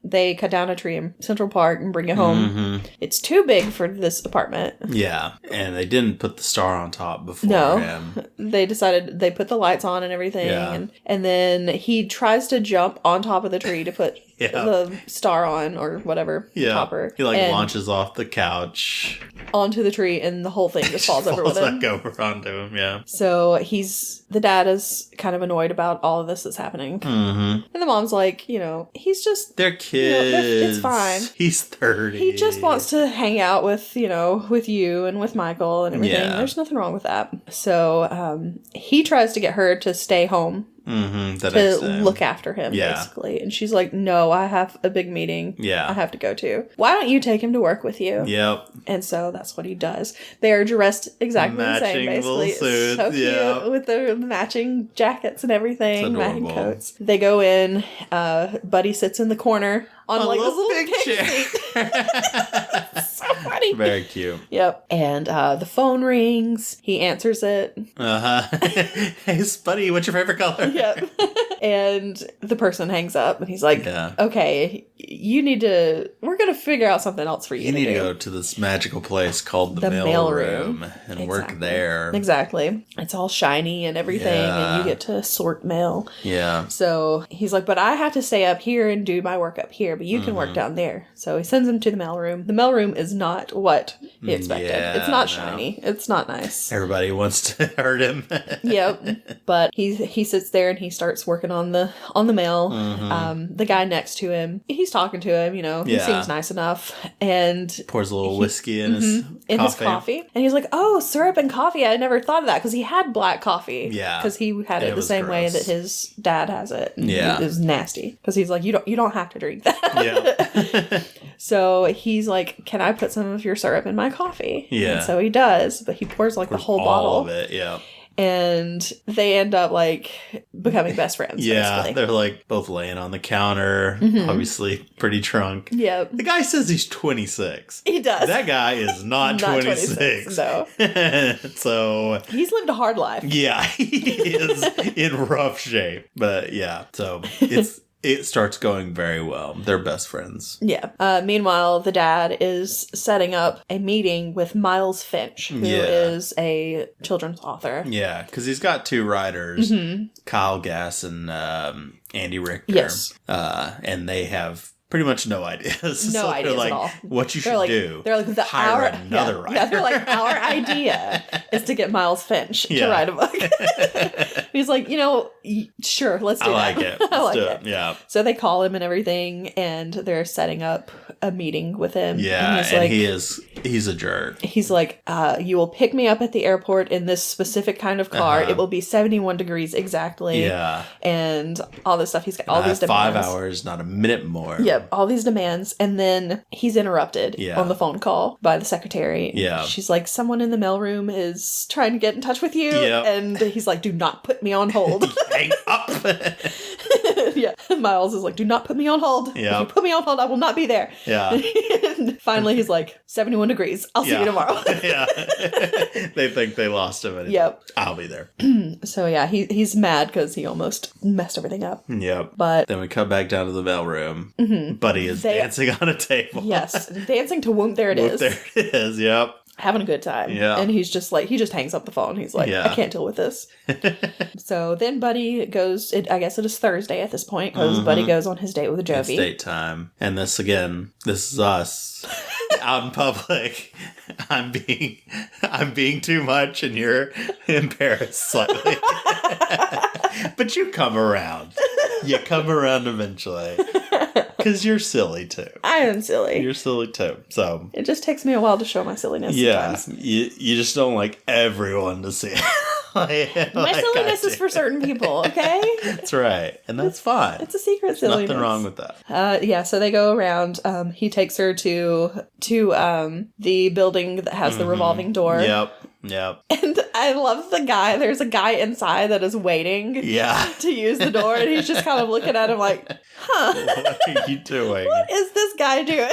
they cut down a tree in Central Park and bring it home. It's too big for this apartment. Yeah. And they didn't put the star on top beforehand. No. They decided, they put the lights on and everything. Yeah. And then he tries to jump on top of the tree to put the star on or whatever. Yeah. Topper. He launches off the couch onto the tree and the whole thing just falls over with him. Over onto him, yeah. So the dad is kind of annoyed about all of this that's happening. And the mom's like, he's just... They're kids. It's fine. He's 30. He just wants to hang out with you and with Michael and everything. Yeah. There's nothing wrong with that. So he tries to get her to stay home. To look after him, basically. And she's like, no, I have a big meeting I have to go to. Why don't you take him to work with you? Yep. And so that's what he does. They are dressed exactly the same, basically. Suits, so cute with the matching jackets and everything, matching coats. They go in. Buddy sits in the corner on this little pig seat. So funny. Very cute. Yep. And the phone rings. He answers it. Hey, Buddy, what's your favorite color? Yep. And the person hangs up and he's like, okay, we're going to figure out something else for you. You need to go to this magical place called the mail room and work there. Exactly. It's all shiny and everything and you get to sort mail. Yeah. So he's like, but I have to stay up here and do my work up here, but you can work down there. So he sends him to the mail room. The mail room is not what he expected. It's not shiny. It's not nice. Everybody wants to hurt him. Yep. But he sits there and he starts working on the mail. The guy next to him, he's talking to him, he seems nice enough, and pours a little whiskey in his coffee. And he's like, oh, syrup and coffee, I never thought of that, because he had black coffee. Yeah. Because he had it the same way that his dad has it. Yeah. It was nasty. Because he's like, you don't have to drink that. Yeah. So he's like, can I put some of your syrup in my coffee? Yeah. And so he does, but he pours the whole bottle. All of it, yeah. And they end up, like, becoming best friends, yeah, basically. they're, like, both laying on the counter, obviously pretty drunk. Yep. The guy says he's 26. He does. That guy is not 26. No. So... He's lived a hard life. Yeah, he is in rough shape. But, yeah, so it starts going very well. They're best friends. Yeah. Meanwhile, the dad is setting up a meeting with Miles Finch, who is a children's author. Yeah, because he's got 2 writers, Kyle Gass and Andy Richter. Yes. And they have pretty much no ideas. No ideas they're like, at all. what you should do. They're like, hire another writer. Yeah, they're like, our idea is to get Miles Finch to write a book. He's like, sure, let's do I that. like it. I Let's like do it. Yeah. So they call him and everything, and they're setting up a meeting with him. Yeah, and he's a jerk. He's like, you will pick me up at the airport in this specific kind of car. It will be 71 degrees exactly. Yeah. And all this stuff. He's got all these demands. 5 hours, not a minute more. Yep, all these demands. And then he's interrupted on the phone call by the secretary. Yeah. She's like, someone in the mailroom is trying to get in touch with you. Yep. And he's like, do not put me on hold. Hang up. Yeah. Miles is like, do not put me on hold. If you put me on hold, I will not be there. Yeah. And finally, he's like, 71 degrees. I'll see you tomorrow. Yeah. They think they lost him. And Yep. I'll be there. So yeah, he's mad because he almost messed everything up. Yep. But then we come back down to the mailroom. Buddy is dancing on a table. Yes. Dancing to Whoop There It Is. There it is. Yep. Having a good time. Yeah. And he's just like, he just hangs up the phone. He's like, I can't deal with this. So then Buddy goes, I guess it is Thursday at this point, because Buddy goes on his date with Jovi. It's date time. And this is us out in public. I'm being too much and you're embarrassed slightly. But you come around. You come around eventually. Because you're silly too. I am silly. You're silly too. So it just takes me a while to show my silliness. Yeah. Sometimes. You just don't like everyone to see it. My silliness is for certain people, okay? That's right. And that's fine. It's a secret silliness. Nothing wrong with that. Yeah, so they go around. He takes her to the building that has the revolving door. Yep. And I love the guy. There's a guy inside that is waiting to use the door. And he's just kind of looking at him like, what are you doing? What is this guy doing?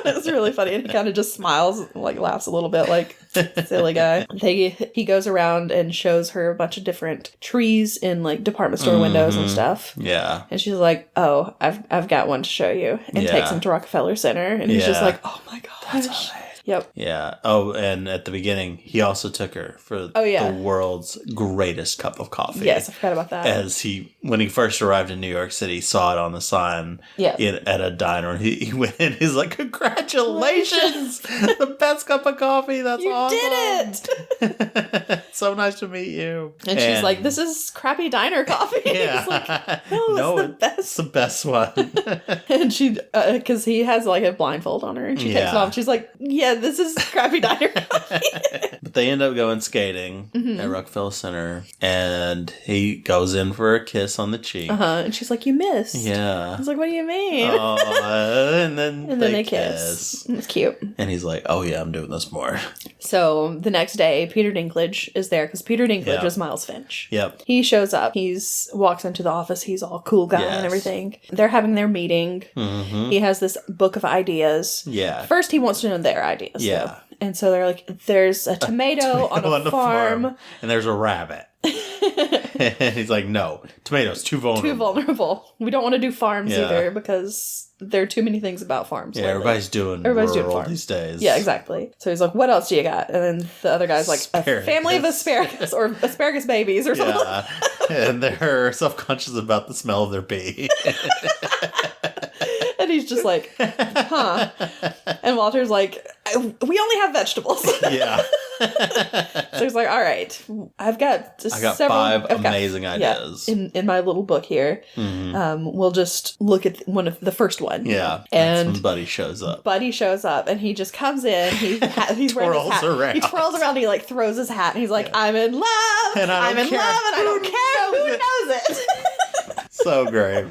It's really funny. And he kind of just smiles, like laughs a little bit like, silly guy. He goes around and shows her a bunch of different trees in like department store windows and stuff. Yeah. And she's like, oh, I've got one to show you. And takes him to Rockefeller Center. And he's just like, oh my gosh. That's all right. Yep. Yeah. Oh, and at the beginning, he also took her for the world's greatest cup of coffee. Yes, I forgot about that. When he first arrived in New York City, saw it on the sign at a diner. And he went in, he's like, congratulations! The best cup of coffee. That's awesome. You did it! So nice to meet you. And she's like, this is crappy diner coffee. Yeah. He's like, no, it's the best. It's the best one. And she, because he has like a blindfold on her and she takes it off. She's like, yeah, this is crappy diner coffee. But they end up going skating at Rockefeller Center, and he goes in for a kiss on the cheek. And she's like, you missed. Yeah. I was like, what do you mean? And then they kiss. It's cute. And he's like, oh yeah, I'm doing this more. So the next day, Peter Dinklage is there because Peter Dinklage is Miles Finch. Yep. He shows up. Walks into the office. He's all cool guy and everything. They're having their meeting. He has this book of ideas. Yeah. First, he wants to know their ideas. Yeah. Though. And so they're like, there's a tomato on a farm. And there's a rabbit. And he's like, no, tomatoes, too vulnerable. Too vulnerable. We don't want to do farms either because there are too many things about farms. Yeah, everybody's doing farms these days. Yeah, exactly. So he's like, what else do you got? And then the other guy's like, a family of asparagus or asparagus babies or something. Yeah, and they're self-conscious about the smell of their pee. And he's just like, huh. And Walter's like, we only have vegetables. Yeah. So he's like, all right, I've got 5 amazing ideas. In my little book here. We'll just look at the first one. Yeah. And Buddy shows up. And he just comes in. He's wearing his hat. Around. He twirls around. He like throws his hat. And he's like, I'm in love. And I'm in love. And I don't care who knows it. So great.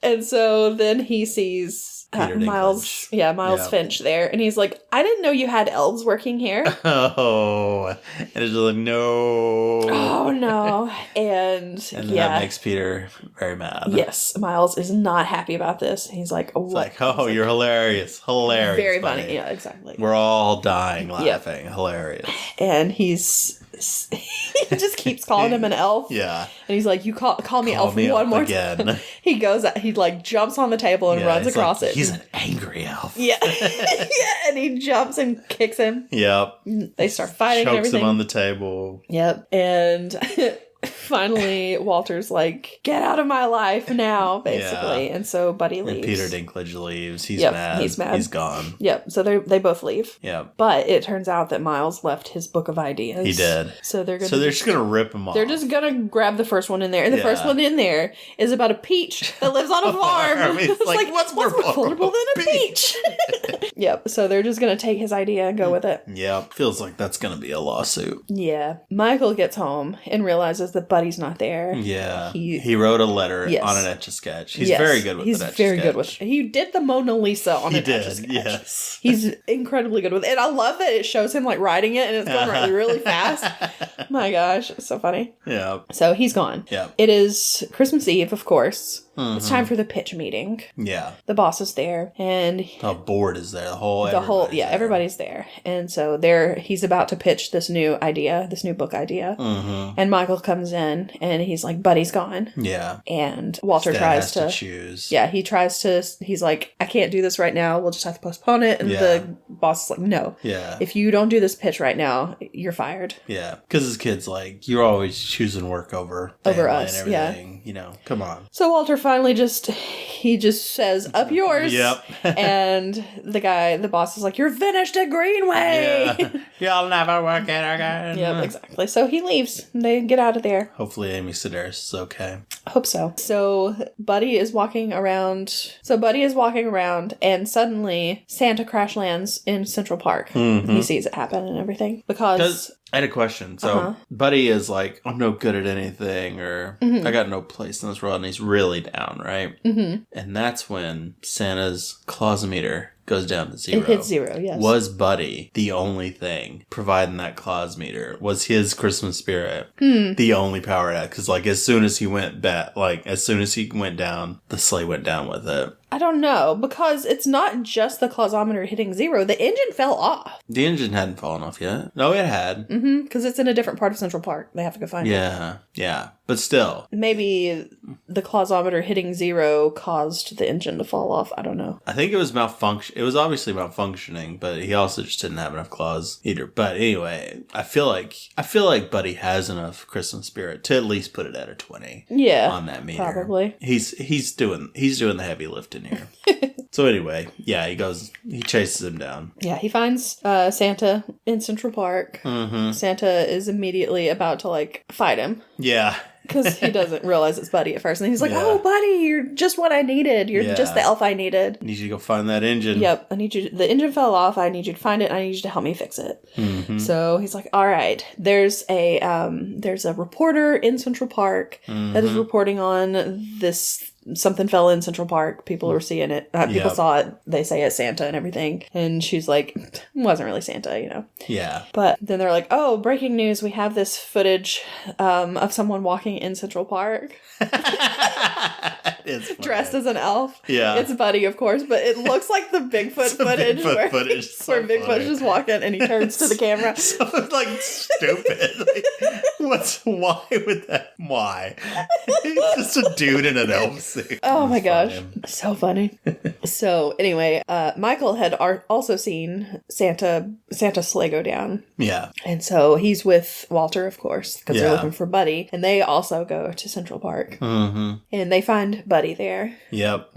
And so then he sees Miles Finch there, and he's like, I didn't know you had elves working here. Oh, and it's like, no. Oh, no. And that makes Peter very mad. Yes, Miles is not happy about this. He's like, what? It's like, oh, you're hilarious. Hilarious. Very funny. Yeah, exactly. We're all dying laughing. Yep. Hilarious. And he just keeps calling him an elf. Yeah. And he's like, you call me elf one more time. He goes, he like jumps on the table and runs across it. He's an angry elf. Yeah. Yeah. And he jumps and kicks him. Yep. They start fighting and everything. Chokes him on the table. Yep. And finally, Walter's like, get out of my life now, basically. Yeah. And so Buddy leaves. And Peter Dinklage leaves. He's mad. He's mad. He's gone. Yep. So they both leave. Yep. But it turns out that Miles left his book of ideas. He did. So they're just gonna rip him off. They're just gonna grab the first one in there. And the first one in there is about a peach that lives on a farm. It's like, what's more vulnerable than a peach? Yep. So they're just gonna take his idea and go with it. Yep. Feels like that's gonna be a lawsuit. Yeah. Michael gets home and realizes that Buddy's not there. Yeah. He wrote a letter on an Etch-a-Sketch. He's very good with it. He's very good with it. He did the Mona Lisa on an Etch-a-Sketch. Yes. He's incredibly good with it. And I love that it shows him like writing it and it's going really, really fast. My gosh. It's so funny. Yeah. So he's gone. Yeah. It is Christmas Eve, of course. Mm-hmm. It's time for the pitch meeting. Yeah. The boss is there and the board is there. Everybody's there. And so he's about to pitch this new book idea. Mm-hmm. And Michael comes in and he's like, Buddy's gone. Yeah. And Walter tries to choose. Yeah, he's like, I can't do this right now. We'll just have to postpone it. And the boss is like, no. Yeah. If you don't do this pitch right now, you're fired. Yeah. Because his kid's like, you're always choosing work over us. And everything. You know, come on. So Walter finally just says, up yours. Yep. And the boss is like, you're finished at Greenway. Yeah. You'll never work it again. Yep, exactly. So he leaves. They get out of there. Hopefully Amy Sedaris is okay. I hope so. So Buddy is walking around and suddenly Santa crash lands in Central Park. Mm-hmm. He sees it happen and everything. Because I had a question. So Buddy is like, I'm no good at anything, or I got no place in this world, and he's really down, right? Mm-hmm. And that's when Santa's clausometer goes down to 0. It hits 0, yes. Was Buddy the only thing providing that clausometer? Was his Christmas spirit the only power it had? Because as soon as he went down, the sleigh went down with it. I don't know, because it's not just the clausometer hitting 0. The engine fell off. The engine hadn't fallen off yet. No, it had. Mm-hmm, because it's in a different part of Central Park. They have to go find it. Yeah. But still. Maybe the clausometer hitting 0 caused the engine to fall off. I don't know. I think it was malfunction. It was obviously malfunctioning, but he also just didn't have enough claws either. But anyway, I feel like Buddy has enough Christmas spirit to at least put it at a 20. Yeah. On that meter. Probably. He's doing the heavy lifting here. So anyway, he chases him down. Yeah, he finds Santa in Central Park. Mm-hmm. Santa is immediately about to fight him. Yeah. Because he doesn't realize it's Buddy at first. And he's like, oh, Buddy, you're just what I needed. You're just the elf I needed. I need you to go find that engine. Yep. The engine fell off. I need you to find it. I need you to help me fix it. Mm-hmm. So he's like, all right. There's a reporter in Central Park that is reporting on this. Something fell in Central Park. People were seeing it. People saw it. They say it's Santa and everything. And she's like, it wasn't really Santa, Yeah. But then they're like, oh, breaking news. We have this footage of someone walking in Central Park. It's dressed as an elf. Yeah. It's Buddy, of course, but it looks like the Bigfoot footage where Bigfoot's just walking and he turns to the camera. So stupid. Why would that? Why? He's just a dude in an elf suit. Oh my gosh. So funny. So anyway, Michael had also seen Santa's sleigh go down. Yeah. And so he's with Walter, of course, because they're looking for Buddy. And they also go to Central Park. Mm-hmm. And they find Buddy there. Yep.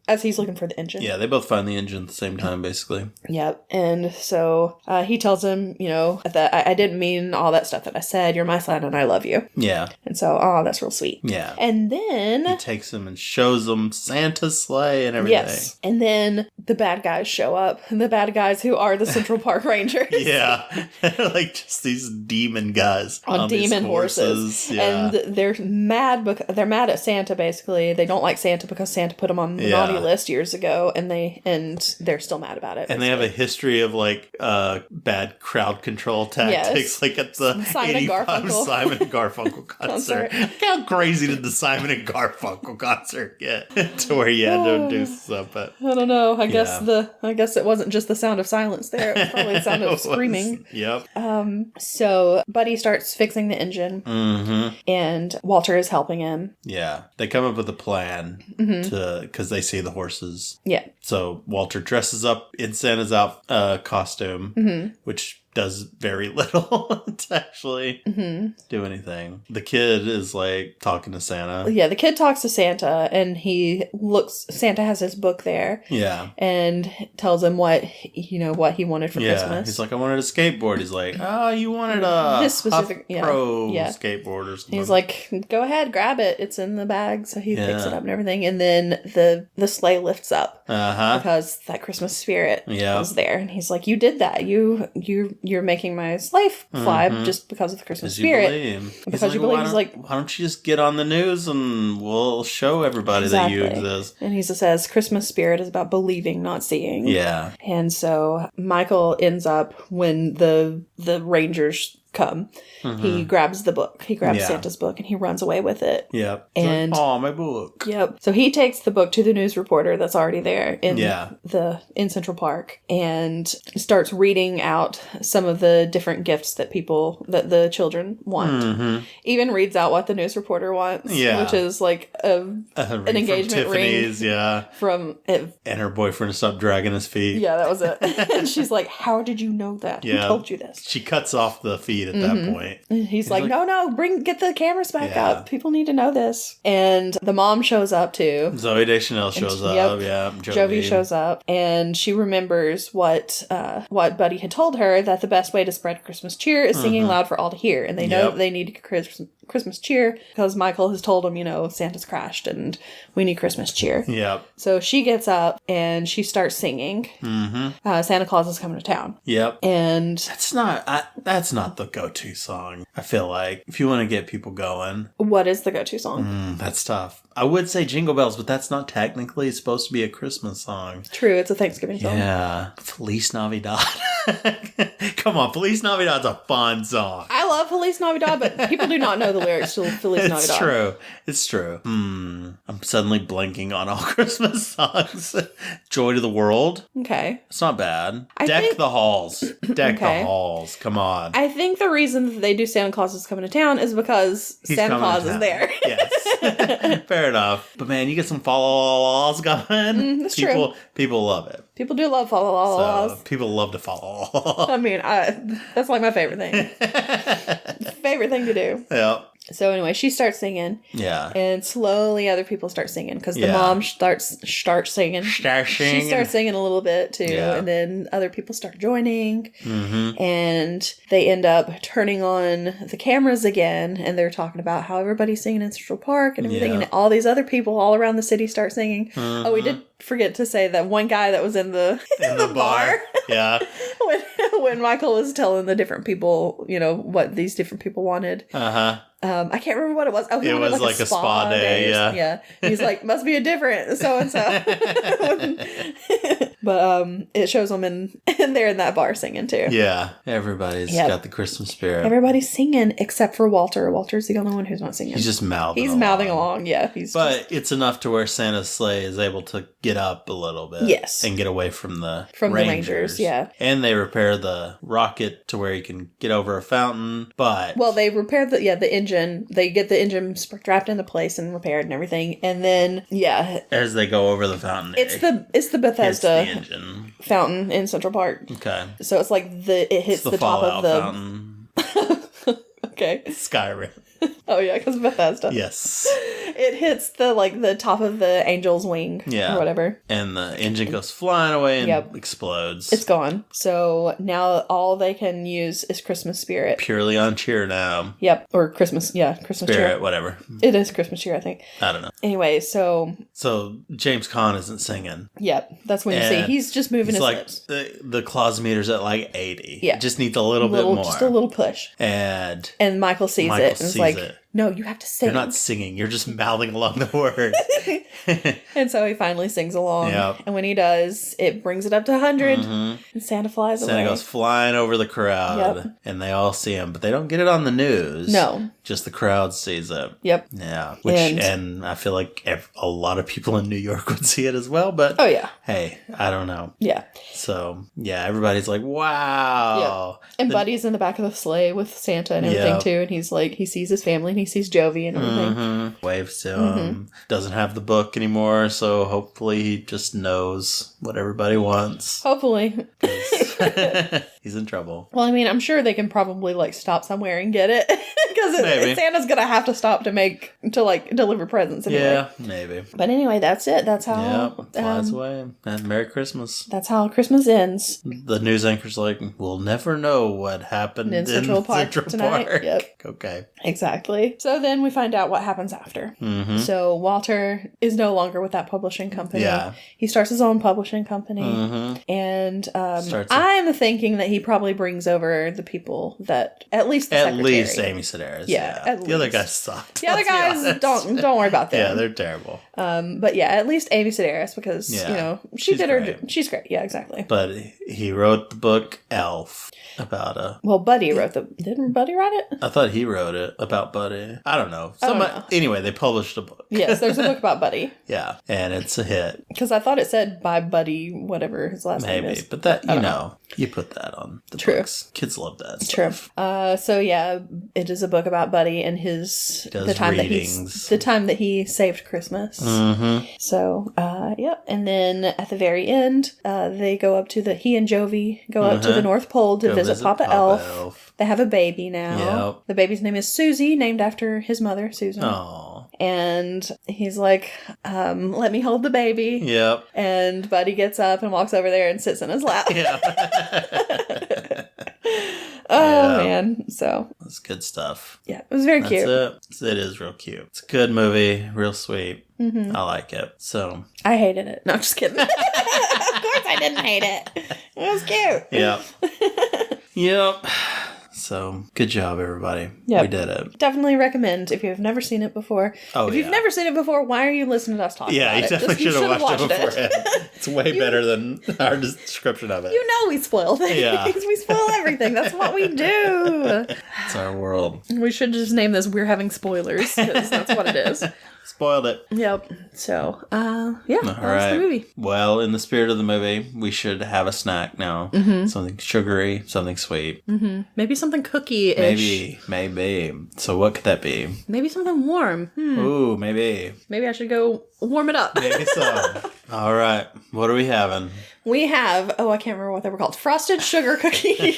As he's looking for the engine. Yeah, they both find the engine at the same time, basically. Yep. And so he tells him, that I didn't mean all that stuff that I said. You're my son and I love you. Yeah. And so, that's real sweet. Yeah. And then he takes him and shows him Santa's sleigh and everything. Yes. And then the bad guys show up. The bad guys who are the Central Park Rangers. Yeah. Just these demon guys. On demon horses. Yeah. And they're mad at Santa, basically. They don't like Santa because Santa put them on the naughty naughty list years ago, and they're still mad about it. And they have a history of like bad crowd control tactics, like at the Simon 85 Simon and Garfunkel concert. How crazy did the Simon and Garfunkel concert get to where you had to do stuff? But I don't know. I guess it wasn't just the sound of silence there. It was probably the sound of screaming. Yep. So Buddy starts fixing the engine, and Walter is helping him. Yeah, they come up with a plan because they see the horses. Yeah. So Walter dresses up in Santa's costume, which does very little to actually do anything. The kid is like talking to Santa. Yeah, the kid talks to Santa, and Santa has his book there. Yeah. And tells him what he wanted for Christmas. He's like, I wanted a skateboard. He's like, oh, you wanted a this specific Pro skateboard or something. He's like, go ahead, grab it. It's in the bag. So he picks it up and everything. And then the sleigh lifts up because that Christmas spirit was there. And he's like, you did that. You're making my sleigh fly just because of the Christmas spirit. Because you believe. He's like, why don't you just get on the news and we'll show everybody that you exist? And he says, Christmas spirit is about believing, not seeing. Yeah. And so Michael ends up, when the Rangers come, he grabs the book. He grabs Santa's book and he runs away with it. Yep. And my book. Yep. So he takes the book to the news reporter that's already there in Central Park and starts reading out some of the different gifts that the children want. Even reads out what the news reporter wants, which is like an engagement ring. And her boyfriend stopped dragging his feet. Yeah, that was it. And she's like, how did you know that? Who told you this? She cuts off the feed at that point. He's like, no, get the cameras back up. People need to know this. And the mom shows up too. Zoe Deschanel shows up. Yeah, Jovi shows up, and she remembers what Buddy had told her, that the best way to spread Christmas cheer is singing loud for all to hear. And they know they need Christmas cheer because Michael has told them, Santa's crashed and we need Christmas cheer. Yep. So she gets up and she starts singing. Santa Claus is coming to town. Yep. And that's not the go-to song. I feel like if you want to get people going. What is the go-to song? That's tough. I would say Jingle Bells, but that's not technically supposed to be a Christmas song. True, it's a Thanksgiving song. Yeah. Feliz Navidad. Come on, Feliz Navidad's a fun song. I love Feliz Navidad, but people do not know the lyrics to Feliz Navidad. It's true. I'm suddenly blanking on all Christmas songs. Joy to the World. Okay. It's not bad. Deck the halls. The halls. Come on. I think the reason that they do Santa Claus is coming to town is because Santa Claus is there. Yes. Fair enough. But man, you get some fall going. That's true. People love it. People do love fall. So people love to fall. I mean, that's like my favorite thing. Favorite thing to do. Yeah. So anyway, she starts singing. Yeah. And slowly other people start singing because the mom starts singing. She starts singing a little bit too. Yeah. And then other people start joining. And they end up turning on the cameras again. And they're talking about how everybody's singing in Central Park and everything. And all these other people all around the city start singing. Oh, we did forget to say that one guy that was in the bar. Yeah. when Michael was telling the different people, what these different people wanted. I can't remember what it was. Oh, it was like a spa day. Yeah. He's like, must be a different so-and-so. But it shows them and they're in that bar singing too. Yeah. Everybody's got the Christmas spirit. Everybody's singing except for Walter. Walter's the only one who's not singing. He's just mouthing along. Yeah. It's enough to where Santa's sleigh is able to get up a little bit. Yes. And get away from the Rangers. Yeah. And they repair the rocket to where he can get over a fountain. But they repair the engine. They get the engine strapped into place and repaired and everything, and then as they go over the fountain, it's the Bethesda engine fountain in Central Park. Okay, so it's like it hits the top of the fountain. Okay, Skyrim. Oh yeah, because Bethesda. Yes. It hits the top of the angel's wing or whatever. And the engine goes flying away and explodes. It's gone. So now all they can use is Christmas spirit. Purely on cheer now. Yep. Or Christmas spirit, cheer. Whatever. It is Christmas cheer, I think. I don't know. Anyway, so James Caan isn't singing. Yep. That's when you see he's just moving his lips. The clause meter's at like 80. Yeah. It just needs a little bit more. Just a little push. And Michael sees it and is like, no, you have to sing. You're not singing. You're just mouthing along the words. And so he finally sings along. Yep. And when he does, it brings it up to 100. And Santa flies away. Santa goes flying over the crowd. Yep. And they all see him. But they don't get it on the news. No. Just the crowd sees it. Yep. Yeah. And I feel like a lot of people in New York would see it as well. But oh, yeah. Hey, I don't know. Yeah. So, yeah, everybody's like, wow. Yep. And Buddy's in the back of the sleigh with Santa and everything, too. And he's like, he sees his family and he sees Jovi and everything. Waves to him. Doesn't have the book anymore, so hopefully he just knows what everybody wants. Hopefully. He's in trouble. Well, I mean, I'm sure they can probably, like, stop somewhere and get it. Because Santa's gonna have to stop to deliver presents anyway. Yeah, maybe. But anyway, that's it. That's how... flies away. And Merry Christmas. That's how Christmas ends. The news anchor's like, we'll never know what happened in Central Park tonight. Yep. Okay. Exactly. So then we find out what happens after. So Walter is no longer with that publishing company. Yeah. He starts his own publishing company. And I'm thinking that he probably brings over the people that, at least the secretary. At least Amy Sedaris. Yeah. The other guys sucked. The other guys, don't worry about them. Yeah, they're terrible. But yeah, at least Amy Sedaris, because, she's great. She's great. Yeah, exactly. But he wrote the book Elf about a... Well, Buddy wrote didn't Buddy write it? I thought he wrote it about Buddy. I don't know. Anyway, they published a book. Yes, there's a book about Buddy. Yeah, and it's a hit. Because I thought it said by Buddy, whatever his last name is. Maybe, but that, you put that on the books. Kids love that stuff. True. So yeah, it is a book about Buddy and the time that he saved Christmas. So, yep. And then at the very end, they go up to he and Jovi go up to the North Pole to visit Papa Elf. They have a baby now. Yep. The baby's name is Susie, named after his mother, Susan. Aww. And he's like, let me hold the baby. Yep. And Buddy gets up and walks over there and sits in his lap. Yeah. Man. So. That's good stuff. Yeah. It was very cute. It is real cute. It's a good movie. Real sweet. I like it. So. I hated it. No, I'm just kidding. Of course I didn't hate it. It was cute. Yep. Yep. So, good job, everybody. Yep. We did it. Definitely recommend if you've never seen it before. If you've never seen it before, why are you listening to us talk about it? Yeah, you definitely should have watched it beforehand. It's way better than our description of it. You know we spoil things. Yeah. We spoil everything. That's what we do. It's our world. We should just name this We're Having Spoilers, because that's what it is. Spoiled it. Yep. So, that's the movie. Well, in the spirit of the movie, we should have a snack now. Something sugary, something sweet. Maybe something cookie-ish. Maybe. So what could that be? Maybe something warm. Ooh, maybe. Maybe I should go warm it up. Maybe so. All right. What are we having? We have, I can't remember what they were called. Frosted sugar cookie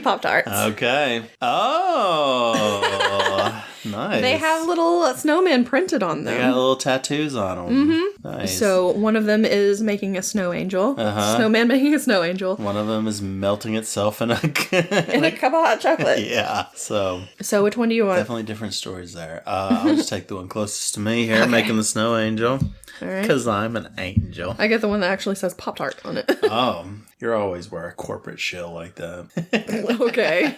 Pop-Tarts. Okay. Oh, nice. They have little snowmen printed on them. They got little tattoos on them. Nice. So one of them is making a snow angel. Snowman making a snow angel. One of them is melting itself in a cup of hot chocolate. Yeah. So which one do you want? Definitely different stories there. I'll just take the one closest to me here, making the snow angel. All right. Because I'm an angel. I get the one that actually says Pop-Tart on it. You're always wear a corporate shill like that. Okay.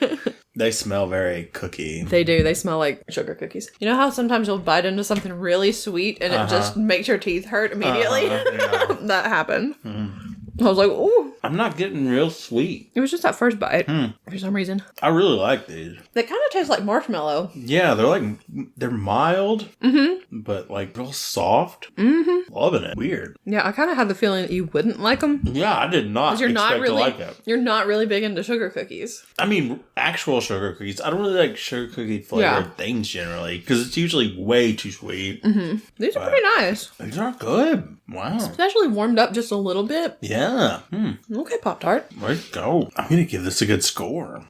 They smell very cookie. They do. They smell like sugar cookies. You know how sometimes you'll bite into something really sweet and it just makes your teeth hurt immediately? Yeah. That happened. I was like, ooh. I'm not getting real sweet. It was just that first bite for some reason. I really like these. They kind of taste like marshmallow. Yeah, they're mild, but like real soft. Loving it. Weird. Yeah, I kind of had the feeling that you wouldn't like them. Yeah, I did not expect to like it. You're not really big into sugar cookies. I mean, actual sugar cookies. I don't really like sugar cookie flavored things generally because it's usually way too sweet. These are pretty nice. These are good. Wow. Especially warmed up just a little bit. Yeah. Okay, Pop-Tart. Let's go. I'm going to give this a good score.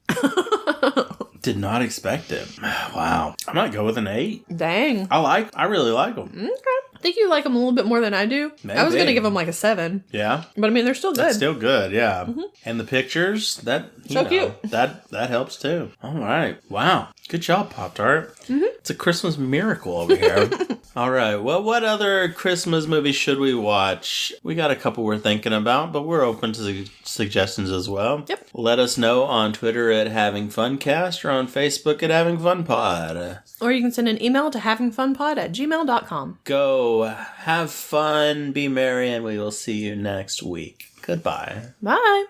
Did not expect it. Wow. I might go with an 8. Dang. I really like them. Okay. I think you like them a little bit more than I do. Maybe. I was going to give them like a 7. Yeah. But I mean, they're still good. That's still good, yeah. And the pictures, cute. That helps too. All right. Wow. Good job, Pop-Tart. It's a Christmas miracle over here. All right. Well, what other Christmas movies should we watch? We got a couple we're thinking about, but we're open to suggestions as well. Yep. Let us know on Twitter at HavingFunCast or on Facebook at HavingFunPod. Or you can send an email to havingfunpod@gmail.com. Go have fun, be merry, and we will see you next week. Goodbye. Bye.